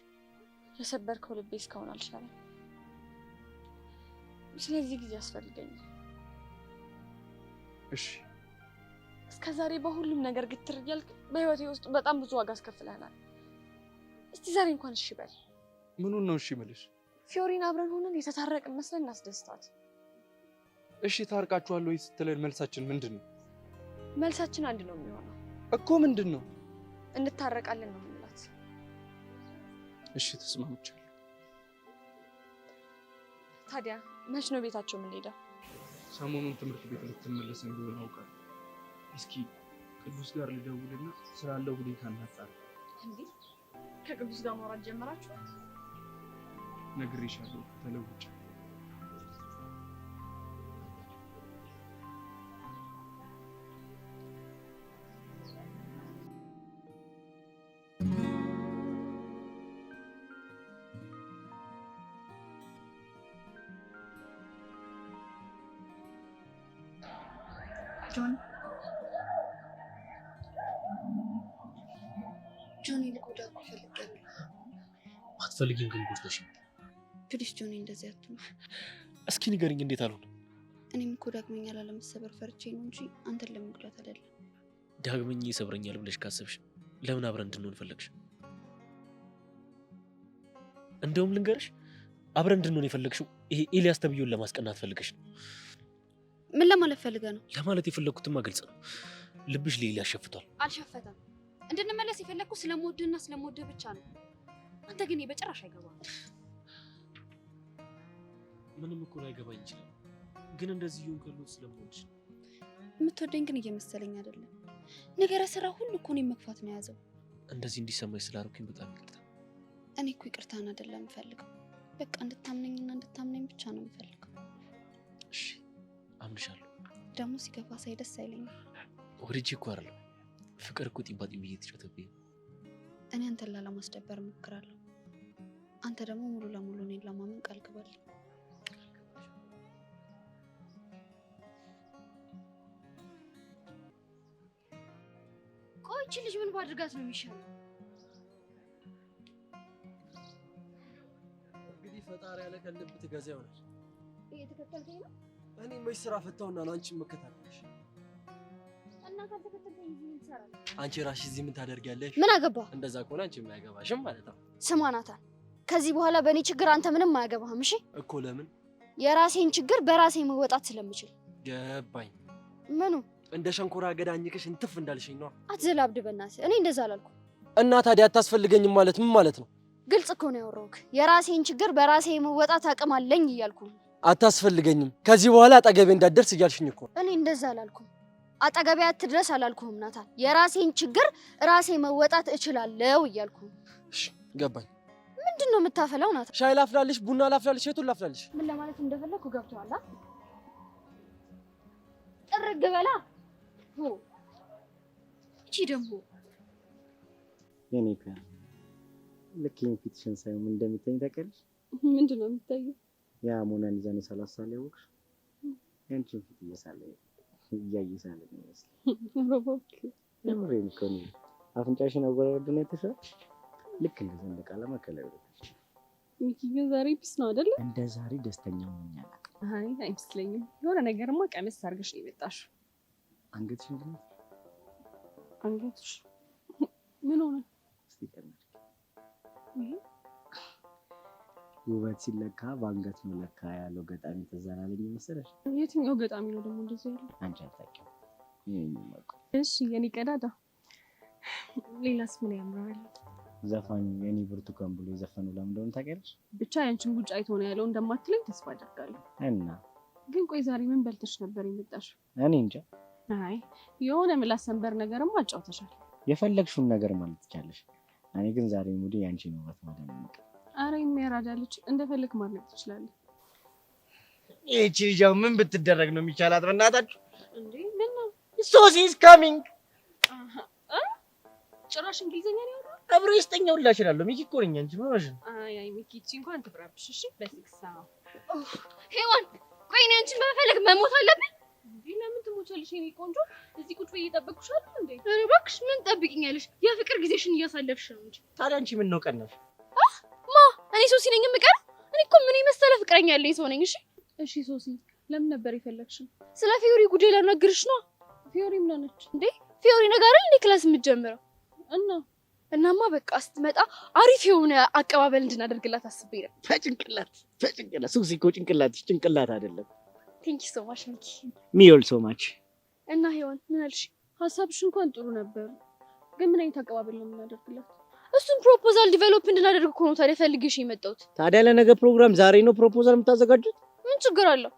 የሰበርከው ልቤ እስካሁን አልቻለም። ስለዚህ ጊዜ ያስፈልገኛል። እሺ እስከዛሬ በሁሉም ነገር ግትር እያልክ በህይወቴ ውስጥ በጣም ብዙ ዋጋ አስከፍለናል። እስቲ ዛሬ እንኳን እሺ በል። ምኑን ነው እሺ የምልሽ? ፊዮሪን አብረን ሆነን የተታረቅን መስለን እናስደስታት። እሺ ታርቃችኋል ወይ ስትለን መልሳችን ምንድን ነው? መልሳችን አንድ ነው የሚሆነው እኮ። ምንድን ነው? እንታረቃለን ነው የምንላት። እሺ ተስማምቻለሁ። ታዲያ መች ነው ቤታቸው የምንሄደው? ሰሞኑን ትምህርት ቤት ልትመለስ እንደሆነ አውቃለሁ። እስኪ ቅዱስ ጋር ልደውልና ስላለው ሁኔታ እናጣራ። እንዴ ከቅዱስ ጋር ማውራት ጀመራችሁ? ነግሬሻለሁ፣ ተለውጭ። ጆኒ ልጎዳ ፈልጋለሁ። አትፈልጊም ግን ጎድተሽ። ፕሊስ ጆኒ እንደዚህ አትሁን። እስኪ ንገሪኝ እንዴት አልሆነ? እኔም እኮ ዳግመኛ ላለመሰበር ፈርቼ ነው እንጂ አንተን ለመጉዳት አይደለም። ዳግመኛ ይሰብረኛል ብለሽ ካሰብሽ ለምን አብረን እንድንሆን ፈለግሽ? እንደውም ልንገርሽ፣ አብረን እንድንሆን የፈለግሽው ይሄ ኤልያስ ተብዬውን ለማስቀናት ፈልገሽ ነው። ምን ለማለት ፈልገህ ነው? ለማለት የፈለግኩትማ ግልጽ ነው። ልብሽ ለኤልያስ ሸፍቷል። አልሸፈተም። እንድንመለስ የፈለግኩ ስለምወድህና ስለምወድህ ብቻ ነው። አንተ ግን በጭራሽ አይገባም። ምንም እኮ ላይገባኝ ይችላል፣ ግን እንደዚህ ይሁን ከሉት ስለምወድሽ። የምትወደኝ ግን እየመሰለኝ አይደለም። ነገረ ስራ ሁሉ እኮ እኔን መግፋት ነው የያዘው። እንደዚህ እንዲሰማኝ ስላደረኩኝ በጣም ይቅርታ። እኔ እኮ ይቅርታን አይደለም የምፈልገው፣ በቃ እንድታምነኝና እንድታምነኝ ብቻ ነው የምፈልገው። እሺ አምንሻለሁ። ደግሞ ሲገባ ሳይ ደስ አይለኝም። ወድጄ እኮ አይደለም፣ ፍቅር እኮ ጢባጢም እየተጫወተብኝ። እኔ አንተን ላለማስደበር እሞክራለሁ፣ አንተ ደግሞ ሙሉ ለሙሉ እኔን ለማመን ቃል ግባልኝ። ቆይ እቺ ልጅ ምን ባድርጋት ነው የሚሻለው? እንግዲህ ፈጣሪ ያለ ከልብ ትገዛ ይሆናል። እየተከተልከኝ ነው? እኔ መች ስራ ፈታውና ነው አንቺን መከታተልሽ? እና ካልተከተልከኝ ምን ትሰራለህ? አንቺ ራስሽ እዚህ ምን ታደርጊያለሽ? ምን አገባ? እንደዛ ከሆነ አንቺ ምን አያገባሽም ማለት ነው። ስማ ናታን፣ ከዚህ በኋላ በእኔ ችግር አንተ ምንም አያገባህም። እሺ እኮ ለምን? የራሴን ችግር በራሴ መወጣት ስለምችል። ገባኝ። ምኑ? እንደ ሸንኮራ አገዳ አኝከሽ እንትፍ እንዳልሽኝ ነው። አትዘላብድ በእናትህ። እኔ እንደዛ አላልኩም። እና ታዲያ አታስፈልገኝም ማለት ምን ማለት ነው? ግልጽ እኮ ነው ያወራሁህ። የራሴን ችግር በራሴ መወጣት አቅም አለኝ እያልኩ። አታስፈልገኝም ከዚህ በኋላ አጠገቤ እንዳትደርስ እያልሽኝ እኮ። እኔ እንደዛ አላልኩም። አጠገቤ አትድረስ አላልኩህም ናታን። የራሴን ችግር ራሴ መወጣት እችላለሁ እያልኩ። እሺ ገባኝ። ምንድን ነው የምታፈላው ናታን? ሻይ ላፍላልሽ? ቡና ላፍላልሽ? የቱን ላፍላልሽ? ምን ለማለት እንደፈለኩ ገብቶሃል? ጥርግ በላ። እቺ ደግሞ የኔ ፒያ ልክ ፊትሽን ሳይሆን እንደሚታኝ ታውቂያለሽ? ምንድን ነው የሚታየው? ያ ሞናሊዛን የሰላሳ ሳል ያወቅሽ ያንቺን ፊት እያየሳለ ነው ይመስል። ሮቦክ የምሬን እኮ ነው። አፍንጫሽን አወራረዱን አይተሻል? ልክ እንደ ሰንደቅ ዓላማ ከላይ ወደታች። ሚኪ ግን ዛሬ ፒስ ነው አይደለ? እንደ ዛሬ ደስተኛ ሆኜ አላውቅም። አይ አይመስለኝም። የሆነ ነገርማ ቀመስ አድርገሽ ነው የመጣሽው። አንገትሽን ግን አንገትሽ ምን ሆነ? እስቲ ቀመሽ ውበት ሲለካ በአንገት ነው ለካ ያለው ገጣሚ ተዛናለኝ መሰለሽ። የትኛው ገጣሚ ነው ደግሞ እንደዚህ ያለው? አንቺ አታውቂም። ይሄን ነው። እሺ የኔ ቀዳዳ፣ ሌላስ ምን ያምራል? ዘፋኙ የኔ ብርቱካን ብሎ የዘፈነው ለምን እንደሆነ ታውቂያለሽ? ብቻ ያንቺን ጉጭ አይቶ ነው ያለው እንደማትለኝ ተስፋ አደርጋለሁ። እና ግን ቆይ ዛሬ ምን በልተሽ ነበር የመጣሽው? እኔ እንጃ። አይ የሆነ ምላስ ሰንበር ነገርማ አጫውተሻል። የፈለግሽውን ነገር ማለት ትቻለሽ። እኔ ግን ዛሬ ሙዲ ያንቺን ውበት ማደነቅ። አረ የሚያራዳልች እንደፈለክ ማድረግ ትችላለህ። እቺ ልጅ ምን ብትደረግ ነው የሚቻላት? በእናታችሁ እንዴ ምን ነው? ሶሲ ኢዝ ካሚንግ። ጭራሽ እንግሊዘኛ ነው ያወራው? አብሮ ይስጠኛው ላሽራለሁ። ሚኪ እኮ ነኝ። አንቺ ምን ሆነሽ ነው? አይ ሚኪ እቺ እንኳን ትብራብሽ። እሺ በስክሳ ሄዋን፣ ቆይ እኔ አንቺን በመፈለግ መሞት አለብኝ? እንዴ ለምን ትሞቻለሽ? የኔ ቆንጆ እዚህ ቁጭ ብዬ እየጠበቅኩሽ አይደል እንዴ? ኧረ እባክሽ ምን ጠብቂኛለሽ? የፍቅር ጊዜሽን እያሳለፍሽ ነው እንጂ። ታዲያ አንቺ ምን ነው ቀናሽ? እኔ ሶሲ ነኝ የምቀረው? እኔ እኮ ምን የመሰለ ፍቅረኛ ያለኝ ሰው ነኝ። እሺ እሺ ሶሲ ለምን ነበር የፈለግሽው? ስለ ፊዮሪ ጉዳይ ልነግርሽ ነው። ፊዮሪ ምን ሆነች እንዴ? ፊዮሪ ነገር እንዴ ክላስ የምትጀምረው እናማ በቃ ስትመጣ አሪፍ የሆነ አቀባበል እንድናደርግላት አስቤ ነው። በጭንቅላት ሱሲ እኮ ጭንቅላት አይደለም። ቴንክ ዩ ሶ ማች ሚኪ። ሚዮል ሶ ማች። እና ሄዋን ምን አልሽ? ሀሳብሽ እንኳን ጥሩ ነበር፣ ግን ምን አይነት አቀባበል ነው የምናደርግላት? እሱን ፕሮፖዛል ዲቨሎፕ እንድናደርግ እኮ ነው ታዲያ ፈልጌሽ የመጣሁት። ታዲያ ለነገ ፕሮግራም ዛሬ ነው ፕሮፖዛል የምታዘጋጁት? ምን ችግር አለው?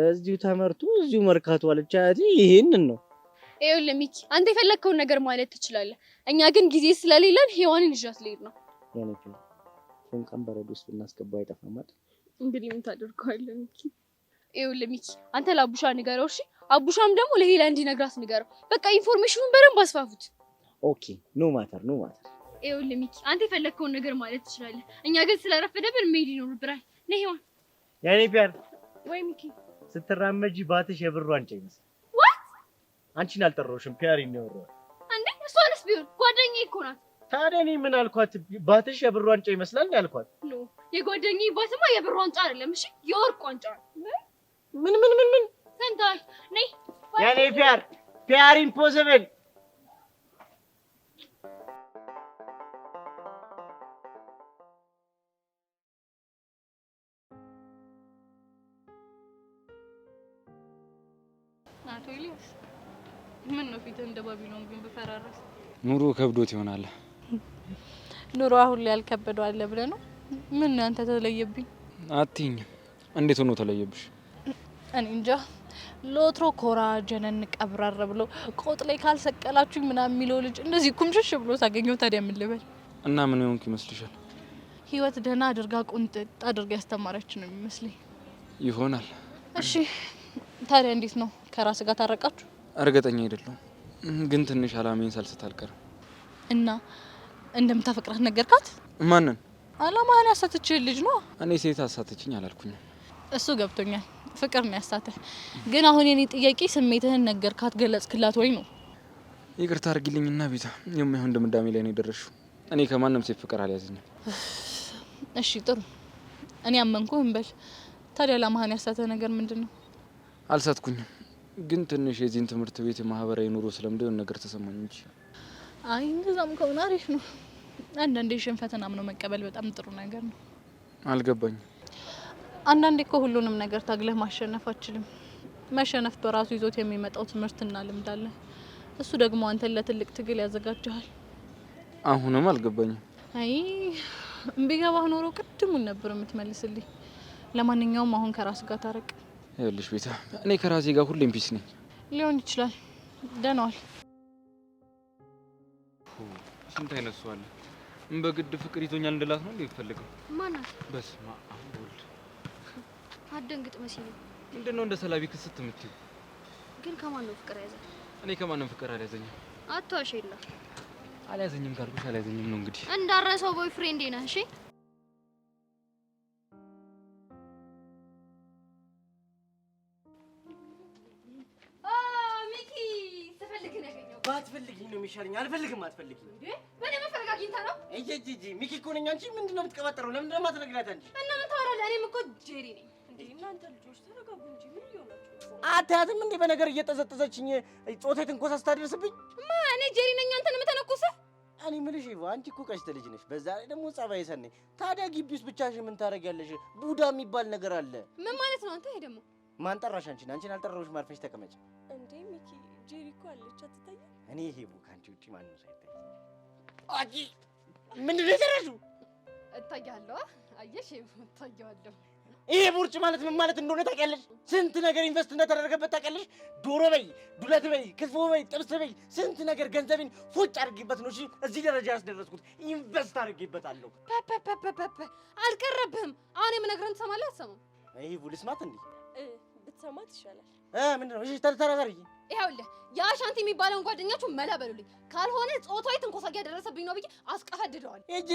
እዚሁ ተመርቶ እዚሁ መርካቶ አለቻት። ይሄንን ነው ይኸውልህ ሚኪ፣ አንተ የፈለግከውን ነገር ማለት ትችላለህ። እኛ ግን ጊዜ ስለሌለን ሄዋንን ይዣት ልሄድ ነው። ያነች ፎንቃን በረዶ ውስጥ ብናስገባው አይጠፋም አይደል? እንግዲህ ምን ታደርገዋለህ ሚኪ? ይኸውልህ ሚኪ፣ አንተ ለአቡሻ ንገረው እሺ? አቡሻም ደግሞ ለሄላ እንዲነግራት ንገረው። በቃ ኢንፎርሜሽኑን በደንብ አስፋፉት። ኦኬ ኖ ማተር። ይኸውልህ ሚኪ፣ አንተ የፈለግከውን ነገር ማለት ትችላለህ። እኛ ግን ስለረፈደብን መሄድ ይኖርብናል። ነይ ሄዋን። ያኔ ፒያር ወይ ሚኪ፣ ስትራመጂ ባትሽ የብሩ አንጫ ይመስል። አንቺን አልጠራሁሽም፣ ፒያሪ ነው ያወራው። እንዴ እሷንስ ቢሆን ጓደኛዬ እኮ ናት። ታዲያ እኔ ምን አልኳት? ባትሽ የብሩ አንጫ ይመስላል ያልኳት። ኖ የጓደኛዬ ባትማ የብሩ ዋንጫ አይደለም፣ እሺ የወርቅ ዋንጫ ነው። ምን ሰንታል ነይ ያኔ ፒያር ኢምፖሲብል። አቶ ኤልያስ ምን ነው ፊትህ እንደ ባቢሎን ግን በፈራረስ? ኑሮ ከብዶት ይሆናል። ኑሮ አሁን ላይ ያልከበደው አለ ብለህ ነው? ምን ነው አንተ ተለየብኝ? አትይኝ። እንዴት ሆኖ ተለየብሽ? እኔ እንጃ። ሎትሮ ኮራ ጀነን ቀብራረ ብሎ ቆጥ ላይ ካልሰቀላችሁ ምናምን የሚለው ልጅ እንደዚህ ኩምሽሽ ብሎ ሳገኘው ታዲያ ምን ልበል? እና ምን ሆንክ ይመስልሻል? ህይወት ደህና አድርጋ ቁንጥጥ አድርጋ ያስተማረች ነው የሚመስለኝ። ይሆናል። እሺ ታዲያ እንዴት ነው? ከራስ ጋር ታረቃችሁ? እርግጠኛ አይደለሁም፣ ግን ትንሽ አላማዬን ሳልስት አልቀርም። እና እንደምታፈቅራት ነገርካት? ማንን? አላማህን ያሳተች ልጅ ነው። እኔ ሴት አሳተችኝ አላልኩኝም። እሱ ገብቶኛል። ፍቅር ነው ያሳተህ። ግን አሁን የኔ ጥያቄ ስሜትህን ነገርካት፣ ገለጽክላት ወይ ነው? ይቅርታ አድርጊልኝና ቤዛ፣ የማይሆን ድምዳሜ ላይ ነው የደረስሽው። እኔ ከማንም ሴት ፍቅር አልያዘኝም። እሺ ጥሩ፣ እኔ አመንኩህ እንበል። ታዲያ አላማህን ያሳተህ ነገር ምንድን ነው? አልሳትኩኝም፣ ግን ትንሽ የዚህን ትምህርት ቤት የማህበራዊ ኑሮ ስለምደው ነገር ተሰማኝ እንጂ። አይ እንደዛም ከሆነ አሪፍ ነው። አንዳንዴ ሽንፈትን አምኖ መቀበል በጣም ጥሩ ነገር ነው። አልገባኝም። አንዳንዴ እኮ ሁሉንም ነገር ታግለህ ማሸነፍ አትችልም። መሸነፍ በራሱ ይዞት የሚመጣው ትምህርትና ልምድ አለ። እሱ ደግሞ አንተን ለትልቅ ትግል ያዘጋጅሃል። አሁንም አልገባኝም። አይ ቢገባህ ኖሮ ቅድሙን ነበር የምትመልስልኝ። ለማንኛውም አሁን ከራስ ጋር ታረቅ። ይኸውልሽ ቤታ፣ እኔ ከራሴ ጋር ሁሌም ፒስ ነኝ። ሊሆን ይችላል። ደህና ዋል። ስንት አይነት ሰው አለ። በግድ ፍቅር ይዞኛል እንድላት ነው እንዴ የምትፈልገው? ማናት? በስመ አብ ወልድ። አትደንግጥ መሲ ነው። ምንድነው እንደ ሰላቢ ክስት የምትይው? ግን ከማን ነው ፍቅር ያዘ? እኔ ከማንም ፍቅር አልያዘኝም። አትዋሽ። የለ አልያዘኝም ካልኩሽ አልያዘኝም ነው እንግዲህ። እንዳረሰው ቦይፍሬንዴ ነህ። እሺ ባትፈልጊኝ ነው የሚሻለኝ። አልፈልግም። አትፈልጊኝ እንዴ? በኔ መፈለግ አግኝታ ነው? እጂ ሚኪ እኮ ነኝ። አንቺ ምንድነው የምትቀባጠረው? ለምን ደግሞ አትነግሪያት አንቺ? እና ምን ታወራለህ? እኔም እኮ ጄሪ ነኝ። እንዴ እናንተ ልጆች ተረጋጉ እንጂ ምን እየሆናችሁ ነው? አታያትም እንዴ በነገር እየጠዘጠዘችኝ ጾታ ትንኮሳ ስታደርስብኝ? እኔ ጄሪ ነኝ አንተን የምተነኩሰህ? እኔ የምልሽ ይቫ፣ አንቺ እኮ ቀሽተ ልጅ ነሽ። በዛ ላይ ደግሞ ጸባይ ሰኔ። ታዲያ ግቢ ውስጥ ብቻሽን ምን ታደርጊያለሽ? ቡዳ የሚባል ነገር አለ። ምን ማለት ነው አንተ? ይሄ ደግሞ ማን ጠራሽ? አንቺን አልጠራሁሽም። አርፈሽ ተቀመጭ። እንዴ ሚኪ፣ ጄሪ እኮ አለች አትታይም? እኔ ይሄ ከአንቺ ውጪ ማንም ሳይታይ አጂ ምንድን ነው የሰራሽው? እታያለሁ። አየሽ፣ እታያለሁ። ይሄ ቡርጭ ማለት ምን ማለት እንደሆነ ታውቂያለሽ? ስንት ነገር ኢንቨስት እንደተደረገበት ታውቂያለሽ? ዶሮ በይ፣ ዱለት በይ፣ ክትፎ በይ፣ ጥብስ በይ፣ ስንት ነገር ገንዘቤን ፎጭ አድርጌበት ነው እዚህ ደረጃ ያስደረስኩት። ኢንቨስት አድርጌበታለሁ። አልቀረብህም። አሁን የምነግርህን ትሰማለህ አትሰማም? ይሄ ልስማት እንዴ? ብትሰማት ይሻላል። ምንድን ነው? እሺ ተረጋጊ። ይኸውልህ የአሻንቲ የሚባለውን ጓደኛችሁ መላ በሉልኝ፣ ካልሆነ ጾታዊ ትንኮሳ እያደረሰብኝ ነው ብዬ አስቀፈድደዋል። እጂ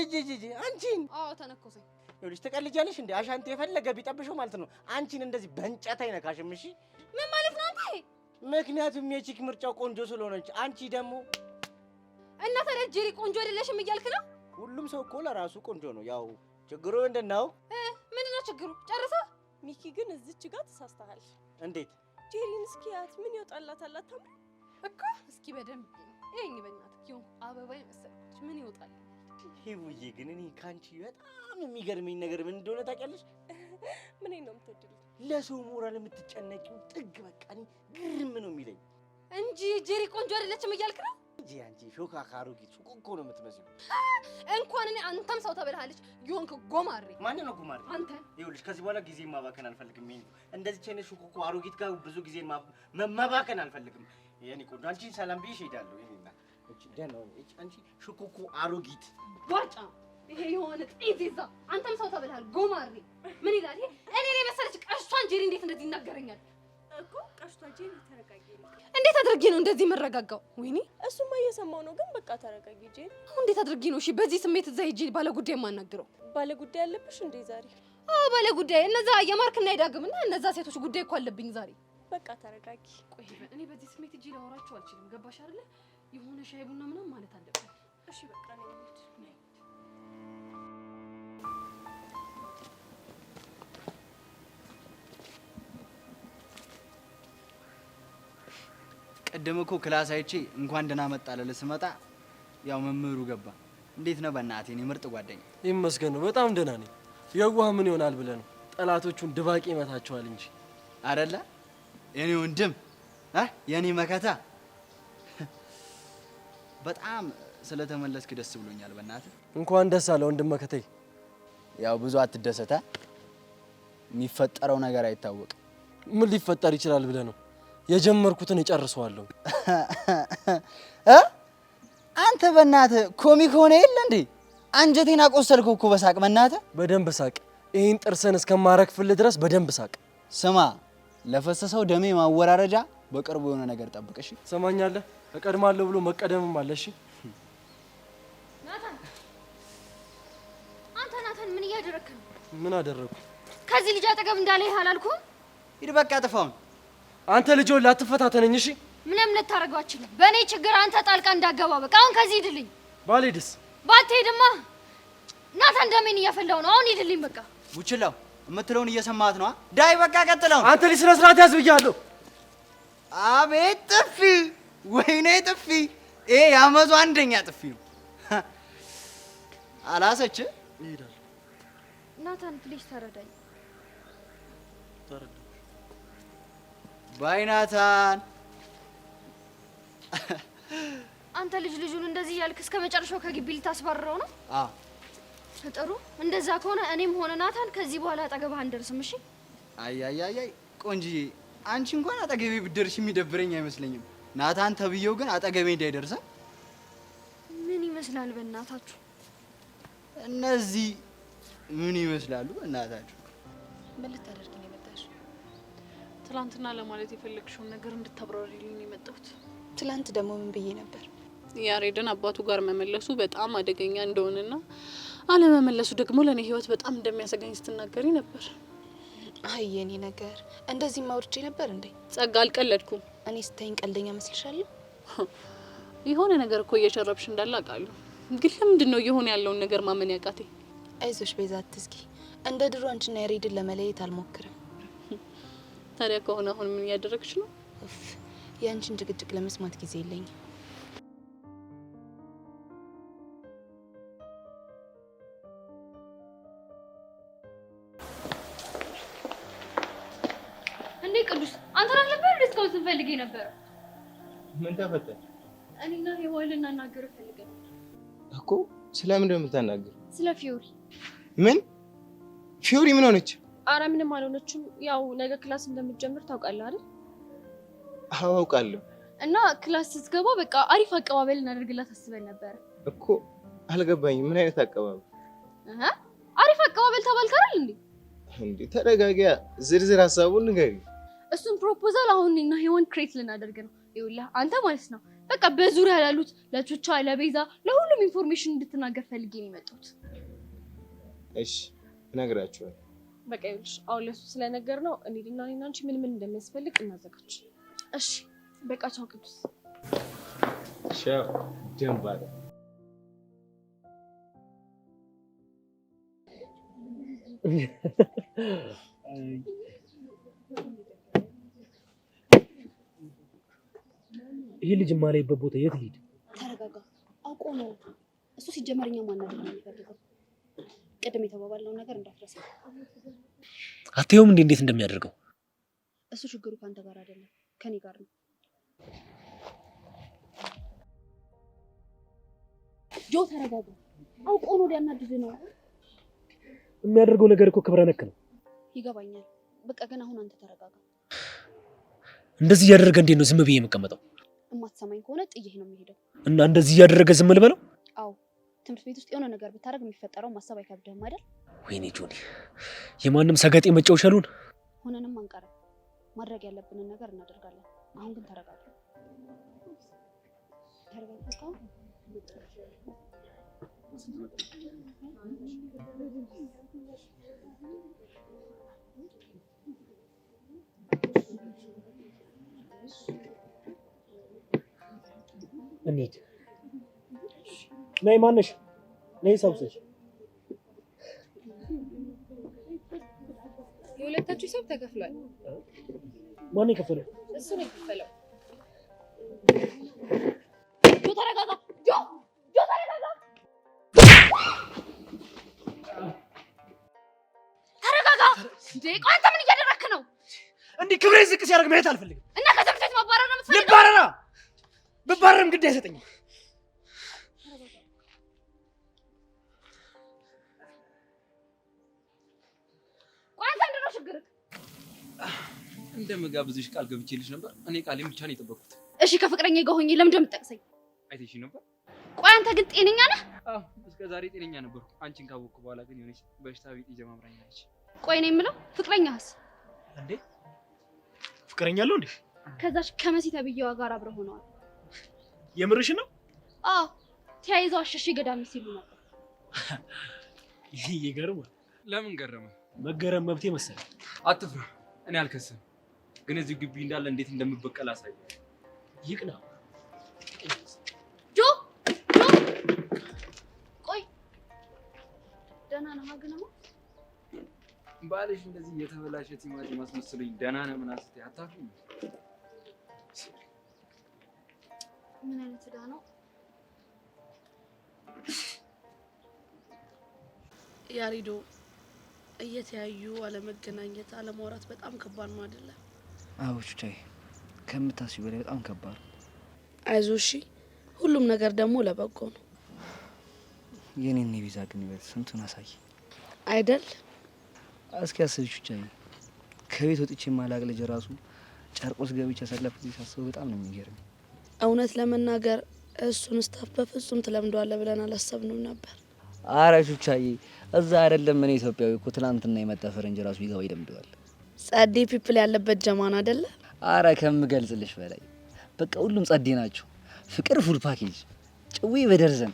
አንቺን? አዎ ተነኮሰኝ። ይኸውልሽ ትቀልጃለሽ እንዴ? አሻንቲ የፈለገ ቢጠብሽው ማለት ነው አንቺን እንደዚህ በእንጨት አይነካሽም። እሺ ምን ማለት ነው አንተ? ምክንያቱም የቺክ ምርጫው ቆንጆ ስለሆነች፣ አንቺ ደግሞ እና ታዲያ ጄሪ ቆንጆ አይደለሽም እያልክ ነው? ሁሉም ሰው እኮ ለራሱ ቆንጆ ነው። ያው ችግሩ ምንድን ነው? ምንድን ነው ችግሩ? ጨርሳ ሚኪ ግን እዚች ጋር ተሳስተሃል። እንዴት? ጄሪን እስኪያት ምን ይወጣላታል? አታምሪ? እኮ እስኪ በደንብ ይሄኝ በእናትህ ይሁን አበባ የመሰለች ምን ይወጣል? ሄውዬ ግን እኔ ካንቺ በጣም የሚገርመኝ ነገር ምን እንደሆነ ታውቂያለሽ? ምን ነው የምትወድልኝ? ለሰው ሞራል የምትጨነቂው ጥግ በቃ እኔ ግርም ነው የሚለኝ እንጂ ጄሪ ቆንጆ አይደለችም እያልክ ነው እንጂ አንቺ ሾካካ አሮጊት እኮ ነው የምትመስለው። እንኳን እኔ አንተም ሰው ተበልሃለች ይሆንክ ጎማሬ። ማን ነው ጎማሬ? አንተ። ይኸውልሽ ከዚህ በኋላ ጊዜ ማባከን አልፈልግም። እንደዚህ አይነት ሾኮኮ አሮጊት ጋር ብዙ ጊዜ ማባከን አልፈልግም። የኔ ቆንጆ አንቺን ሰላም ብዬሽ እሄዳለሁ። ይሄና እቺ ደህና እቺ አንቺ ሾኮኮ አሮጊት ባጫ ይሄ የሆነ ጤዚዛ አንተም ሰው ተበልሃል ጎማሬ። ምን ይላል ይሄ? እኔ ነኝ መሰለች ቀሽቷን ጄሪ እንዴት እንደዚህ ይናገረኛል እኮ? ቀሽቷ ጄሪ ተረጋጊ። እንዴት አድርጌ ነው እንደዚህ መረጋጋው? ወይኔ እሱማ እየሰማው ነው፣ ግን በቃ ተረጋጊ ጄሪ። እንዴት አድርጌ ነው እሺ በዚህ ስሜት እዛ ሂጅ ባለ ጉዳይ የማናግረው? ባለ ጉዳይ አለብሽ እንዴ ዛሬ? አዎ ባለ ጉዳይ እነዛ የማርክና የዳግምና እነዛ ሴቶች ጉዳይ እኮ አለብኝ ዛሬ። በቃ ተረጋጊ። ቆይ እኔ በዚህ ስሜት እጄ ላወራቸው አልችልም። ገባሽ አይደለ? የሆነ ሻይ ቡና ምናምን ማለት አለብኝ። እሺ በቃ ነው እንዴ? ቀደም እኮ ክላስ አይቼ እንኳን ደህና መጣ ለለ ስመጣ ያው መምህሩ ገባ። እንዴት ነው በእናትህ? እኔ ምርጥ ጓደኛ ይመስገን ነው። በጣም ደህና ነኝ። የዋህ ምን ይሆናል ብለህ ነው? ጠላቶቹን ድባቂ ይመታቸዋል እንጂ አይደለ? የኔ ወንድም የኔ መከታ በጣም ስለተመለስክ ደስ ብሎኛል። በእናትህ እንኳን ደስ አለ ወንድም መከታዬ። ያው ብዙ አትደሰታ፣ የሚፈጠረው ነገር አይታወቅም። ምን ሊፈጠር ይችላል ብለህ ነው? የጀመርኩትን እጨርሰዋለሁ። አንተ በእናትህ ኮሚክ ሆነ የለ እንዴ? አንጀቴን አቆሰልከው እኮ በሳቅ። በእናትህ በደንብ ሳቅ። ይሄን ጥርስን እስከማረግፍልህ ድረስ በደንብ ሳቅ። ስማ፣ ለፈሰሰው ደሜ ማወራረጃ በቅርቡ የሆነ ነገር ጠብቅ። እሺ ሰማኛለህ? እቀድማለሁ ብሎ መቀደምም አለ። እሺ ናታን፣ አንተ ናታን ምን እያደረክ ነው? ምን አደረኩ? ከዚህ ልጅ አጠገብ እንዳለ አላልኩም? ሂድ በቃ ጥፋውን። አንተ ልጅ ላትፈታተነኝ። እሺ ምንም ልታረጋው አትችልም። በእኔ ችግር አንተ ጣልቃ እንዳገባ። በቃ አሁን ከዚህ ሂድልኝ። ባልሄድስ? ባትሄድማ ናታን ደሜን እያፈላው ነው። አሁን ሂድልኝ በቃ። ቡችላው የምትለውን እየሰማት ነው። ዳይ በቃ ቀጥለው። አንተ ልጅ ስነ ስርዓት ያዝ ብያለሁ። አቤት ጥፊ! ወይኔ ጥፊ! ይሄ የዓመቱ አንደኛ ጥፊ ነው። አላሰች ይሄዳል። ናታን ፕሊዝ ተረዳኝ። ተረዳ ባይ ናታን። አንተ ልጁን እንደዚህ ያልክ እስከ መጨረሻው ከግቢ ልታስባርረው ነው? አዎ ጥሩ። እንደዛ ከሆነ እኔም ሆነ ናታን ከዚህ በኋላ አጠገብህ አንደርስም። እሺ? አይ ቆንጂዬ፣ አንቺ እንኳን አጠገቤ ብትደርሽ የሚደብረኝ አይመስለኝም። ናታን ተብዬው ግን አጠገቤ እንዳይደርስ። ምን ይመስላል በእናታችሁ? እነዚህ ምን ይመስላሉ በእናታችሁ? ምን ልታደርጊ ነው የመጣሽ? ትላንትና ለማለት የፈለግሽውን ነገር እንድታብራሪልኝ ነው የመጣሁት። ትላንት ደግሞ ምን ብዬ ነበር? ያሬድን አባቱ ጋር መመለሱ በጣም አደገኛ እንደሆነና አለመመለሱ ደግሞ ለኔ ህይወት በጣም እንደሚያሰጋኝ ስትናገሪ ነበር። አይ የኔ ነገር እንደዚህ ማውርቼ ነበር እንዴ? ጸጋ፣ አልቀለድኩም። እኔ ስታይኝ ቀልደኛ መስልሻለሁ? የሆነ ነገር እኮ እየሸረብሽ እንዳለ አውቃለሁ። ግን ለምንድን ነው የሆነ ያለውን ነገር ማመን ያቃተኝ? አይዞሽ ቤዛ፣ አትስጊ። እንደ ድሮ አንቺና ያሬድን ለመለየት አልሞክርም። ታዲያ ከሆነ አሁን ምን እያደረግሽ ነው? የአንቺን ጭቅጭቅ ለመስማት ጊዜ የለኝም። እንዴ ቅዱስ፣ አንተ ነህ ነበር እንዴ እስካሁን ስንፈልግ ነበር? ምን ተፈጠረ? እኔና ሄዋን ልናናገር ፈልገን እኮ። ስለምን እንደምታናገር? ስለ ፊዮሪ። ምን ፊዮሪ ምን ሆነች? አረ ምንም አልሆነችም። ያው ነገ ክላስ እንደምትጀምር ታውቃለህ አይደል? አዎ አውቃለሁ። እና ክላስ ስትገባ በቃ አሪፍ አቀባበል እናደርግላት አስበን ነበር እኮ። አልገባኝም። ምን አይነት አቀባበል? አሪፍ አቀባበል ተባልክ አይደል እንዴ? እንዴ ተረጋጊያ። ዝርዝር ሀሳቡን ንገሪ። እሱን ፕሮፖዛል አሁን እና ሄዋን ክሬት ልናደርግ ነው። ይኸውልህ አንተ ማለት ነው በቃ በዙሪያ ላሉት ለቹቻ፣ ለቤዛ፣ ለሁሉም ኢንፎርሜሽን እንድትናገር ፈልጌ ነው የመጣሁት። እሺ እነግራቸዋለሁ። በቃ ይኸውልሽ አሁን ለሱ ስለነገር ነው እንሂድና እኔና አንቺ ምን እንደሚያስፈልግ እናዘጋጅ። እሺ በቃ ቻው ቅዱስ። ቻው ጀምባር። ይሄ ልጅ የማላይበት ቦታ የት ልሂድ? ተረጋጋ። አውቆ ነው እሱ ሲጀመር እኛ ማናደድ ነው የሚፈልገው። ቅድም የተባባልነው ነገር እንዳትረሳ። አትየውም እንዴት እንደሚያደርገው? እሱ ችግሩ ካንተ ጋር አይደለም ከኔ ጋር ነው። ጆ ተረጋጋ። አውቆ ነው ሊያናድድ ነው። የሚያደርገው ነገር እኮ ክብረ ነክ ነው። ይገባኛል። በቃ ግን አሁን አንተ ተረጋጋ። እንደዚህ እያደረገ እንዴት ነው ዝም ብዬ የምቀመጠው? እማትሰማኝ ከሆነ ጥዬህ ነው የሚሄደው። እና እንደዚህ እያደረገ ዝም ልበለው? አዎ ትምህርት ቤት ውስጥ የሆነ ነገር ብታደርግ የሚፈጠረው ማሰብ አይከብድህም አይደል? ወይኔ ጆኒ፣ የማንም ሰገጤ መጫወቻ አሉን። ሆነንም አንቀርም። ማድረግ ያለብንን ነገር እናደርጋለን። አሁን ግን ተረጋጋ። ተረጋጋ። እንሂድ። ነይ ማነሽ? ነይ ሰብስሽ። የሁለታችሁ ሂሳብ ተከፍሏል። ማን የከፈለው? እሱ ነው የከፈለው። ጆ ተረጋጋ። ጆ ተረጋጋ። ተረጋጋ። እንዴ ቆይ አንተ ምን እያደረክ ነው? እንዲህ ክብሬ ዝቅ ሲያደርግ ማየት አልፈልግም። እና ከትምህርት ቤት ማባረር ነው የምትፈልገው? ልባረራ። ብባረርም ግድ አይሰጠኝም። እንደምጋብዝሽ ቃል ገብቼልሽ ነበር። እኔ ቃሌን ብቻ ነው የጠበቅኩት። እሺ ከፍቅረኛ ጋር ሆኜ ለምን እንደምትጠቅሰኝ አይተሽ ነበር? ቆይ አንተ ግን ጤነኛ ነህ? አዎ እስከ ዛሬ ጤነኛ ነበርኩ። አንቺን ካወቅኩ በኋላ ግን የሆነች በሽታ ቢጤ ጀማምራኛለች። ቆይ ነው የምለው ፍቅረኛስ እንዴ? ፍቅረኛ አለው እንዴ? ከዛች ከመሲ ተብዬዋ ጋር አብረው ሆነዋል። የምርሽ ነው? አዎ ተያይዘው አሸሼ ገዳሚ ሲሉ ነበር። ይገርማል። ለምን ገረመ? መገረም መብቴ መሰለኝ። አትፍራ፣ እኔ አልከስም። ግን እዚህ ግቢ እንዳለ እንዴት እንደምበቀል አሳይ። ይቅና። ጆ ቆይ ደህና ነህ? ግነማ ባልሽ እንደዚህ የተበላሸ ቲማቲም አስመስሎኝ ደህና ነህ ምን አስትይ አታፍሪም? ምን አይነት ዕዳ ነው? ያሪዶ እየተያዩ አለመገናኘት አለማውራት በጣም ከባድ ነው አይደለ? አዎ ቹቻዬ፣ ከምታስቢው በላይ በጣም ከባድ ነው። አይዞሽ፣ ሁሉም ነገር ደግሞ ለበጎ ነው። የኔን ቪዛ ግን ይበል ስንቱን አሳይ አይደል? እስኪ አስቢ ቹቻዬ፣ ከቤት ወጥቼ ማላቅ ልጅ ራሱ ጨርቆስ ገብቼ ያሳለፍኩት ሳስበው በጣም ነው የሚገርመኝ። እውነት ለመናገር እሱን ስታፍ በፍጹም ትለምደዋለህ ብለን አላሰብንም ነበር። አረ ቹቻዬ፣ እዛ አይደለም እኔ ኢትዮጵያዊ እኮ ትናንትና የመጣ ፈረንጅ ራሱ ይገባ ይደምደዋል። ጸዴ ፒፕል ያለበት ጀማን አይደለ? አረ ከምገልጽልሽ በላይ በቃ ሁሉም ጸዴ ናቸው። ፍቅር ፉል ፓኬጅ፣ ጭዊ በደርዘን።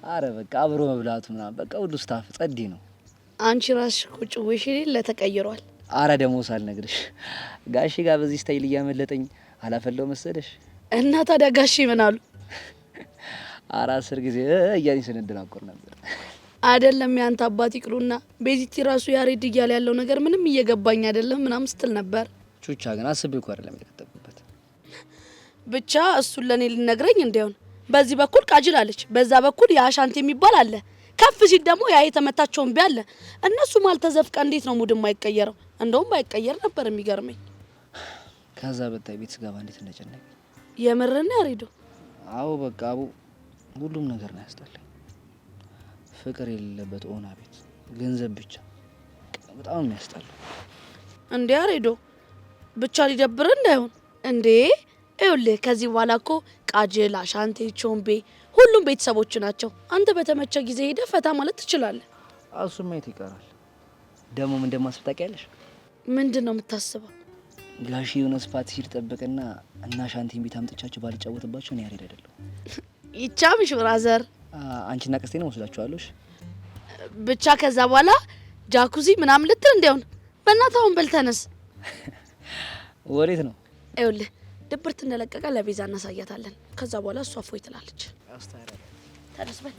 አረ በቃ አብሮ መብላቱ ምናምን በቃ ሁሉ ስታፍ ጸዴ ነው። አንቺ ራስሽ እኮ ጭዊሽ ለተቀይሯል። አረ ደግሞ ሳልነግርሽ ጋሼ ጋር በዚህ ስታይል እያመለጠኝ አላፈለው መሰለሽ። እና ታዲያ ጋሼ ምን አሉ? 10 ጊዜ እያለኝ ስንደናቆር ነበር። አይደለም ያንተ አባት ይቅሩና ቤዚቲ ራሱ ያሬድ እያለ ያለው ነገር ምንም እየገባኝ አይደለም ምናምን ስትል ነበር። ቹቻ ግን አስቤ እኮ አይደለም የተከተብኩበት። ብቻ እሱን ለኔ ልነግረኝ እንዲያውን በዚህ በኩል ቃጅል አለች፣ በዛ በኩል የአሻንት የሚባል አለ፣ ከፍ ሲል ደግሞ ያ የተመታቸውን ቢያለ እነሱ ማልተዘፍቀ እንዴት ነው ሙድ የማይቀየረው? እንደውም ባይቀየር ነበር የሚገርመኝ። ከዛ በታይ ቤት ስገባ እንዴት እንደጨነቀኝ የምርና ያሬዶ። አዎ በቃ አቡ ሁሉም ነገር ነው ያስጠላኝ። ፍቅር የሌለበት ኦና ቤት ገንዘብ ብቻ በጣም የሚያስጠላው። እንዴ ያሬዶ ብቻ ሊደብር እንዳይሆን እንዴ። ይኸውልህ ከዚህ በኋላ እኮ ቃጅል፣ አሻንቴ፣ ቾምቤ ሁሉም ቤተሰቦች ናቸው። አንተ በተመቸ ጊዜ ሄደህ ፈታ ማለት ትችላለህ። እሱም ማየት ይቀራል። ደግሞ ምን እንደማስብ ታውቂያለሽ? ምንድን ነው የምታስበው? ጋሺ የሆነ ስፋት ሲል ጠብቅና እና ሻንቲን ቤት አምጥቻችሁ ባልጫወትባችሁ ነው ያሬድ አይደለም። ይቻምሽ ብራዘር። አንቺና ቀስቴ ነው ወስዳችኋለሽ። ብቻ ከዛ በኋላ ጃኩዚ ምናምን ልትል እንዲያውን በእናትህ አሁን በል ተነስ። ወዴት ነው? ይኸውልህ ድብርት እንደለቀቀ ለቤዛ እናሳያታለን። ከዛ በኋላ እሷ እፎይ ትላለች። ተነስ በል።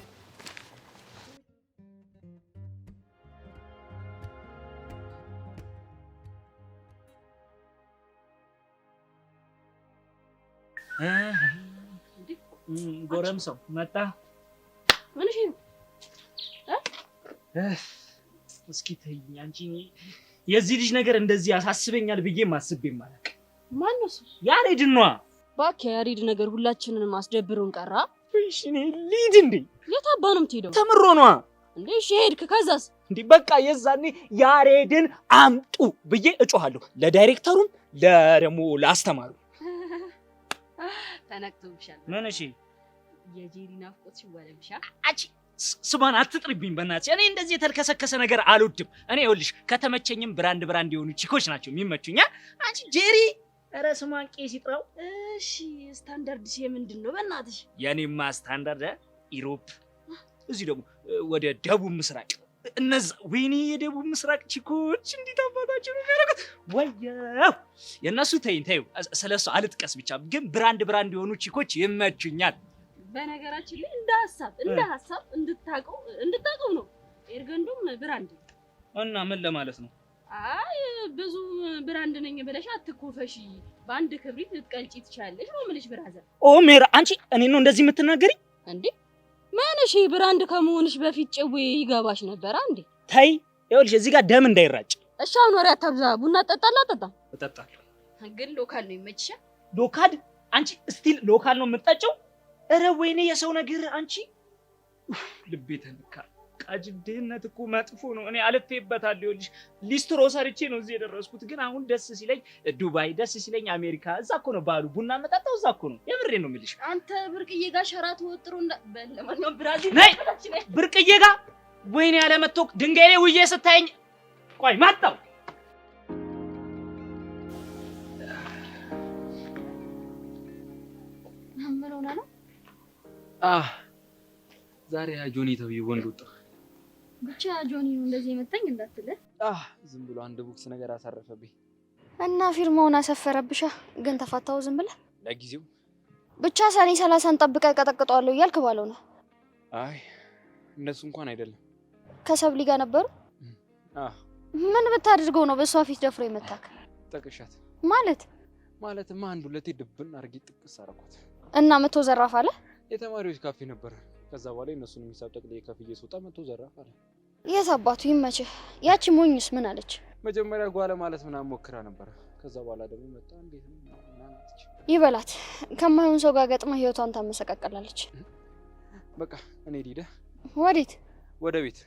ጎረምሳው መጣ። ምን እሺ ነው? እስኪ ተይኝ አንቺ። የዚህ ልጅ ነገር እንደዚህ ያሳስበኛል ብዬ ማስቤም አላውቅም። ማን ነው እሱ? ያሬድ ነው። እባክህ ያሬድ ነገር ሁላችንንም አስደብሮን ቀራ። እሺ እኔ ልሂድ እንዴ? የት አባ ነው የምትሄደው? ተምሮ ነዋ እንዴ? እሺ ሄድክ፣ ከዛስ? እንዴ በቃ የዛኔ ያሬድን አምጡ ብዬ እጮሃለሁ፣ ለዳይሬክተሩም ለደሞ ለአስተማሩ። ተነክቶብሻል። ምን? እሺ የጄሪ ናፍቆት ሲወለብሻ። አንቺ ስማን አትጥሪብኝ በእናትሽ። እኔ እንደዚህ የተልከሰከሰ ነገር አልወድም። እኔ ይኸውልሽ ከተመቸኝም ብራንድ የሆኑ ቺኮች ናቸው የሚመቹኝ። አንቺ ጄሪ ኧረ ስሟን ቄስ ይጥራው። እሺ ስታንዳርድሽ ምንድን ነው በእናትሽ? የኔማ ስታንዳርድ ኢሮፕ፣ እዚህ ደግሞ ወደ ደቡብ ምስራቅ። እነዛ ወይኔ የደቡብ ምስራቅ ቺኮች እንዴት አባታቸው ነው የሚያደርጉት? ወየው የእነሱ ተይው፣ ስለሱ አልጥቀስ። ብቻ ግን ብራንድ የሆኑ ቺኮች ይመቹኛል። በነገራችን ላይ እንደ ሀሳብ እንድታቀው ነው። ኤርገንዶም ብራንድ እና ምን ለማለት ነው? አይ ብዙ ብራንድ ነኝ ብለሽ አትኮፈሺ። በአንድ ክብሪት ልትቀልጪ ትችያለሽ ነው የምልሽ ብራዘር። ኦ ሜራ፣ አንቺ እኔ ነው እንደዚህ የምትናገሪኝ እንዴ? ማነሽ? ብራንድ ከመሆንሽ በፊት ጭዌ ይገባሽ ነበር እንዴ? ተይ ይኸውልሽ እዚህ ጋር ደም እንዳይራጭ። እሺ አሁን ወሬ አታብዛ። ቡና ጠጣላ? አጠጣም። እጠጣለሁ። ግን ሎካል ነው ይመችሻል? ሎካል? አንቺ ስቲል ሎካል ነው የምትጠጪው? ኧረ ወይኔ የሰው ነገር አንቺ ልቤ ተነካ። ቃጅል ድህነት እኮ መጥፎ ነው። እኔ አልፌበታለሁ። ይኸውልሽ ሊስትሮ ሰርቼ ነው እዚህ የደረስኩት። ግን አሁን ደስ ሲለኝ ዱባይ፣ ደስ ሲለኝ አሜሪካ፣ እዛ እኮ ነው ባሉ ቡና መጣጣው፣ እዛ እኮ ነው። የምሬን ነው የምልሽ። አንተ ብርቅዬ ጋር ሸራ ተወጥሮ ለማንኛውም ብራዚል ነይ ብርቅዬ ጋር ወይኔ ያለመተው ድንጋይ ላይ ውዬ ስታየኝ ቆይ መጣው። ምን ሆነ ነው? ዛሬ ጆኒ ተብዬ ወንድ ወጣ። ብቻ ጆኒ ነው እንደዚህ የመታኝ እንዳትለ። ዝም ብሎ አንድ ቦክስ ነገር አሳረፈብኝ እና ፊርማውን አሰፈረብሻ። ግን ተፋታው ዝም ብለህ ለጊዜው። ብቻ ሰኔ 30 ጠብቀህ ቀጠቅጠዋለሁ እያልክ ባለው ነው። አይ እንደሱ እንኳን አይደለም። ከሰብሊ ጋር ነበሩ? ምን ብታደርገው ነው በሷ ፊት ደፍሮ የመታክ? ጠቅሻት ማለትማ አንድ ሁለቴ ድብን አድርጌ ጥቅስ አደረኳት። እና መቶ ዘራፍ አለ። የተማሪዎች ካፌ ነበር። ከዛ በኋላ እነሱን የሚሳብ ጠቅልዬ ከፍዬ ስወጣ መቶ ዘራፍ አለ። የት አባቱ ይመችህ። ያቺ ሞኝስ ምን አለች? መጀመሪያ ጓለ ማለት ምናምን ሞክራ ነበር። ከዛ በኋላ ደግሞ መጣ እንዴት ነው ምናምን ይበላት። ከማይሆን ሰው ጋር ገጥማ ህይወቷን ታመሰቃቀላለች። በቃ እኔ ሊደ ወዴት? ወደ ቤት።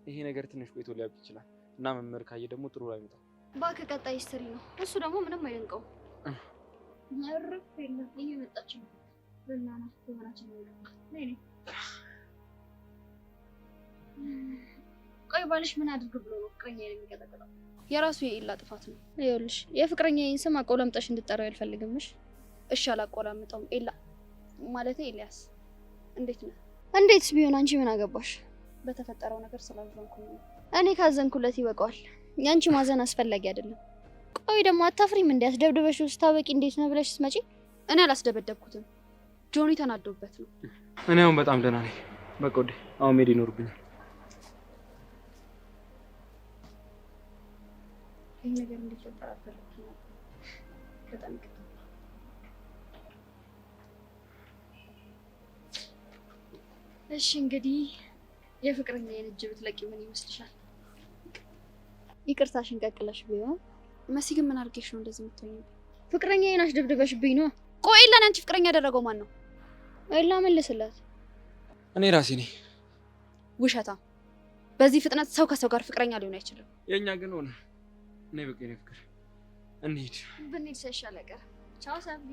ይሄ ነገር ትንሽ ቆይቶ ሊያብቅ ይችላል እና መምህር ካየ ደግሞ ጥሩ አይመጣም። እባክህ ቀጣይ ሂስትሪ ነው። እሱ ደግሞ ምንም አይደንቀው። ያረፍ የለም እየመጣች ነው። በእናና ተወራችን ነው። ነይ ቆይ ባልሽ ምን አድርግ ብሎ ነው ፍቅረኛዬን የሚቀጠቅጠው? የራሱ የኢላ ጥፋት ነው። ይኸውልሽ የፍቅረኛዬን ስም አቆላምጠሽ እንድጠራው ያልፈልግምሽ። እሺ አላቆላምጠውም። ኤላ ማለት ኤልያስ። እንዴት ነው? እንዴትስ ቢሆን አንቺ ምን አገባሽ? በተፈጠረው ነገር ስላዘንኩኝ ነው። እኔ ካዘንኩለት ይበቃዋል። ያንቺ ማዘን አስፈላጊ አይደለም። ቆይ ደግሞ አታፍሪም? እንዲያስደብድበሽ ስታበቂ እንዴት ነው ብለሽ ስትመጪ? እኔ አላስደበደብኩትም። ጆኒ ተናዶበት ነው። እኔ አሁን በጣም ደህና ነኝ። በቃ ወዴ አሁን መሄድ ይኖርብኛል። ይሄ ነገር እንዲፈጠር አልፈልግም ነበር። በጣም ይቅርታ። እሺ እንግዲህ የፍቅረኛዬን እጅ ብትለቂ ምን ይመስልሻል? ይቅርታሽን ቀቅለሽ ቢሆን። መሲ ግን ምን አድርጌሽ ነው እንደዚህ የምትሆኚው? ፍቅረኛዬን አስደብድበሽብኝ ነው። ቆይ ኤላን አንቺ ፍቅረኛ ያደረገው ማን ነው? ኤላ መልስላት። እኔ ራሴ ነኝ። ውሸታ። በዚህ ፍጥነት ሰው ከሰው ጋር ፍቅረኛ ሊሆን አይችልም። የኛ ግን ሆነ። እኔ በቃ የኔ ፍቅር እንሂድ። ብንሄድ ሳይሻል አይቀር። ቻው ሳብሊ።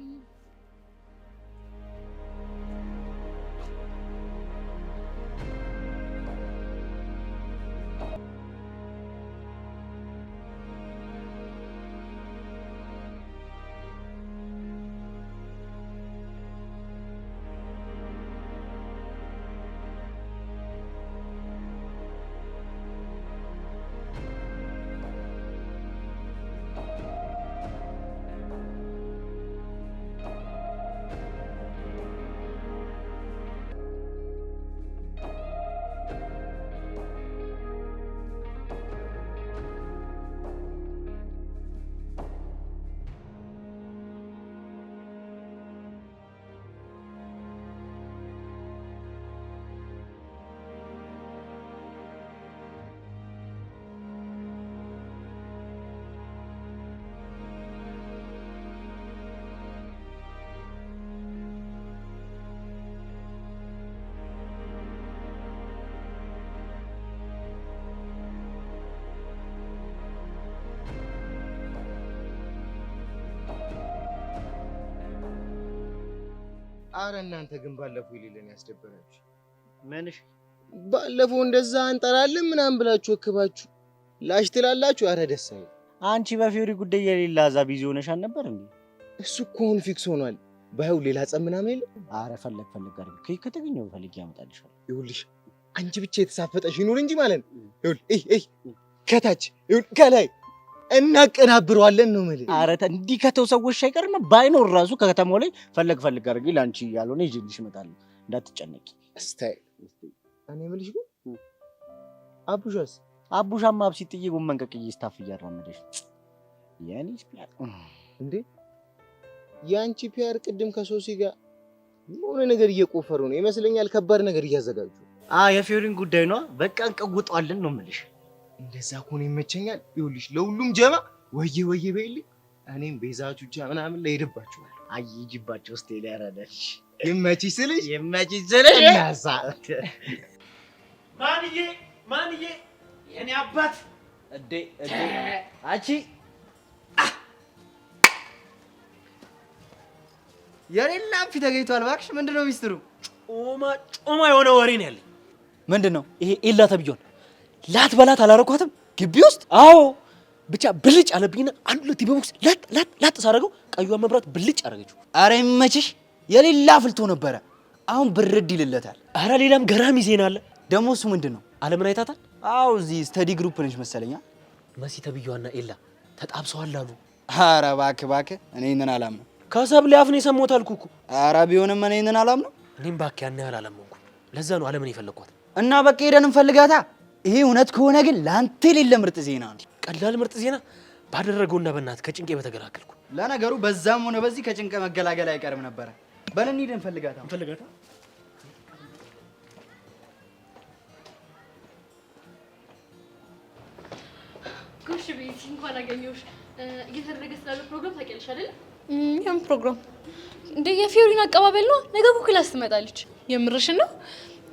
አረ እናንተ ግን ባለፈው ይሌለን ያስደበራችሁ ምንሽ? ባለፈው እንደዛ እንጠራለን ምናምን ብላችሁ ወክባችሁ ላሽ ትላላችሁ። አረ ደስ አይል። አንቺ በፊዮሪ ጉዳይ የሌላ አዛ ቢዚ ሆነሽ አልነበር እንዴ? እሱ እኮ አሁን ፊክስ ሆኗል። ባይው ሌላ ጸብ ምናምን የለም። አረ ፈለግ አድርጊ። ከተገኘው ፈልጌ ያመጣልሻል። ይኸውልሽ አንቺ ብቻ የተሳፈጠሽ ይኑር እንጂ ማለት ነው። ይኸውልህ ከታች ይኸውልህ ከላይ እናቀናብረዋለን ነው ማለት። አረ እንዲህ ከተው ሰዎች አይቀርም። ባይኖር ራሱ ከከተማው ላይ ፈለግ አድርጊ። ላንቺ ያልሆነ ይዤልሽ እመጣለሁ። እንዳትጨነቂ። ስታይ እኔ የምልሽ ግን አቡሻስ? አቡሻማ አብሲጥዬ ጎመን ቀቅዬ ስታፍ እያራመደሽ ያኔስ ፒያር እንዴ? ያንቺ ፒያር ቅድም ከሶሲ ጋር የሆነ ነገር እየቆፈሩ ነው ይመስለኛል። ከባድ ነገር እያዘጋጁ። የፊዮሪን ጉዳይ ነው። በቃ እንቀውጠዋለን ነው የምልሽ። እንደዛ ከሆነ ይመቸኛል። ይኸውልሽ ለሁሉም ጀማ ወየ በይልኝ። እኔም ቤዛቹ ጃ ምናምን ለሄድባችሁ አይጂባቸው እስቲ ያራዳሽ ይመችሽ ስልሽ እናሳ ማንዬ የኔ አባት እዴ አቺ የሌላ ፊት ተገኝቷል። እባክሽ ምንድነው ሚስጥሩ? ጮማ የሆነ ወሬ ነው ያለኝ። ምንድነው ይሄ? ኤላ ተብዮን ላትበላት አላረኳትም ግቢ ውስጥ። አዎ ብቻ ብልጭ አለብኝና አንድ ሁለት በቦክስ ላጥ ሳደርገው ቀዩን መብራት ብልጭ አደረገችው። አረ ይመችሽ። የሌላ ፍልቶ ነበረ፣ አሁን ብርድ ይልለታል። አረ ሌላም ገራሚ ዜና አለ። ደግሞ እሱ ምንድነው? አለምን አይታታል? አዎ እዚህ ስተዲ ግሩፕ ነች መሰለኛ። መሲ ተብዮዋና ኤላ ተጣብሰዋል አሉ። አረ እባክህ እኔ እነን አላምነው። ከሰብሌ አፍ ነው የሰማሁት አልኩ እኮ። አረ ቢሆንም እኔ እነን አላምነው። እኔም እባክህ ያን ያህል አላመንኩም። ለዛ ነው አለምን የፈለኳት። እና በቃ ሄደን እንፈልጋታ። ይሄ እውነት ከሆነ ግን ላንተ የሌለ ምርጥ ዜና ነው። ቀላል ምርጥ ዜና ባደረገውና በእናት ከጭንቄ በተገላገልኩ። ለነገሩ በዛም ሆነ በዚህ ከጭንቀ መገላገል አይቀርም ነበረ። በለን ሄደን እንፈልጋታ። ጎሽ ቤቲ እንኳን አገኘሁሽ። እየተደረገ ስላለ ፕሮግራም ታውቂያለሽ አይደል? ያን ፕሮግራም እንደ የፊዮሪን አቀባበል ነው። ነገ እኮ ክላስ ትመጣለች። የምርሽን ነው?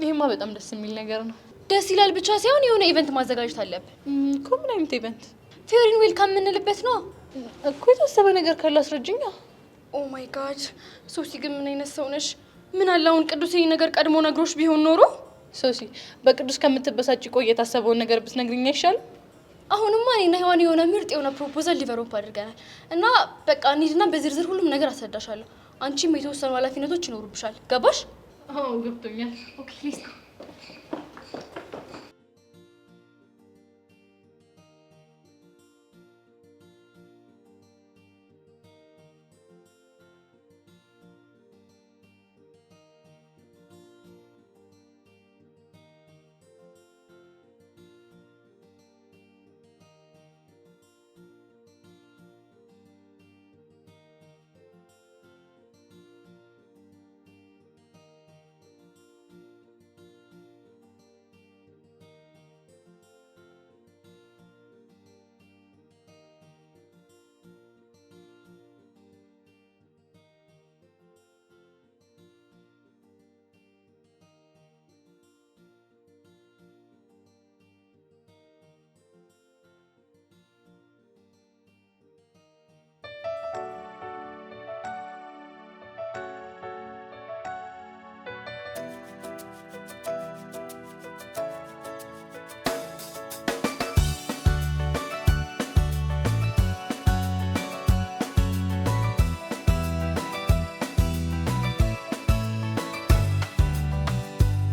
ይሄማ በጣም ደስ የሚል ነገር ነው። ደስ ይላል ብቻ ሳይሆን የሆነ ኢቨንት ማዘጋጀት አለብን እኮ። ምን አይነት ኢቨንት? ፊዮሪን ዌልካም የምንልበት ነው እኮ። የታሰበ ነገር ካለ አስረጅኛ። ኦ ማይ ጋድ ሶሲ ግን ምን አይነት ሰው ነሽ? ምን አለ አሁን ቅዱስ ይሄን ነገር ቀድሞ ነግሮሽ ቢሆን ኖሮ። ሶሲ በቅዱስ ከምትበሳጭ ቆይ የታሰበውን ነገር ብትነግሪኝ አይሻልም? አሁንማ እኔና ሔዋን የሆነ ምርጥ የሆነ ፕሮፖዛል ዲቨሎፕ አድርገናል እና በቃ እንሂድና በዝርዝር ሁሉም ነገር አስረዳሻለሁ። አንቺም የተወሰኑ ኃላፊነቶች ይኖሩብሻል። ገባሽ? አዎ ገብቶኛል። ኦኬ ሌትስ ጎ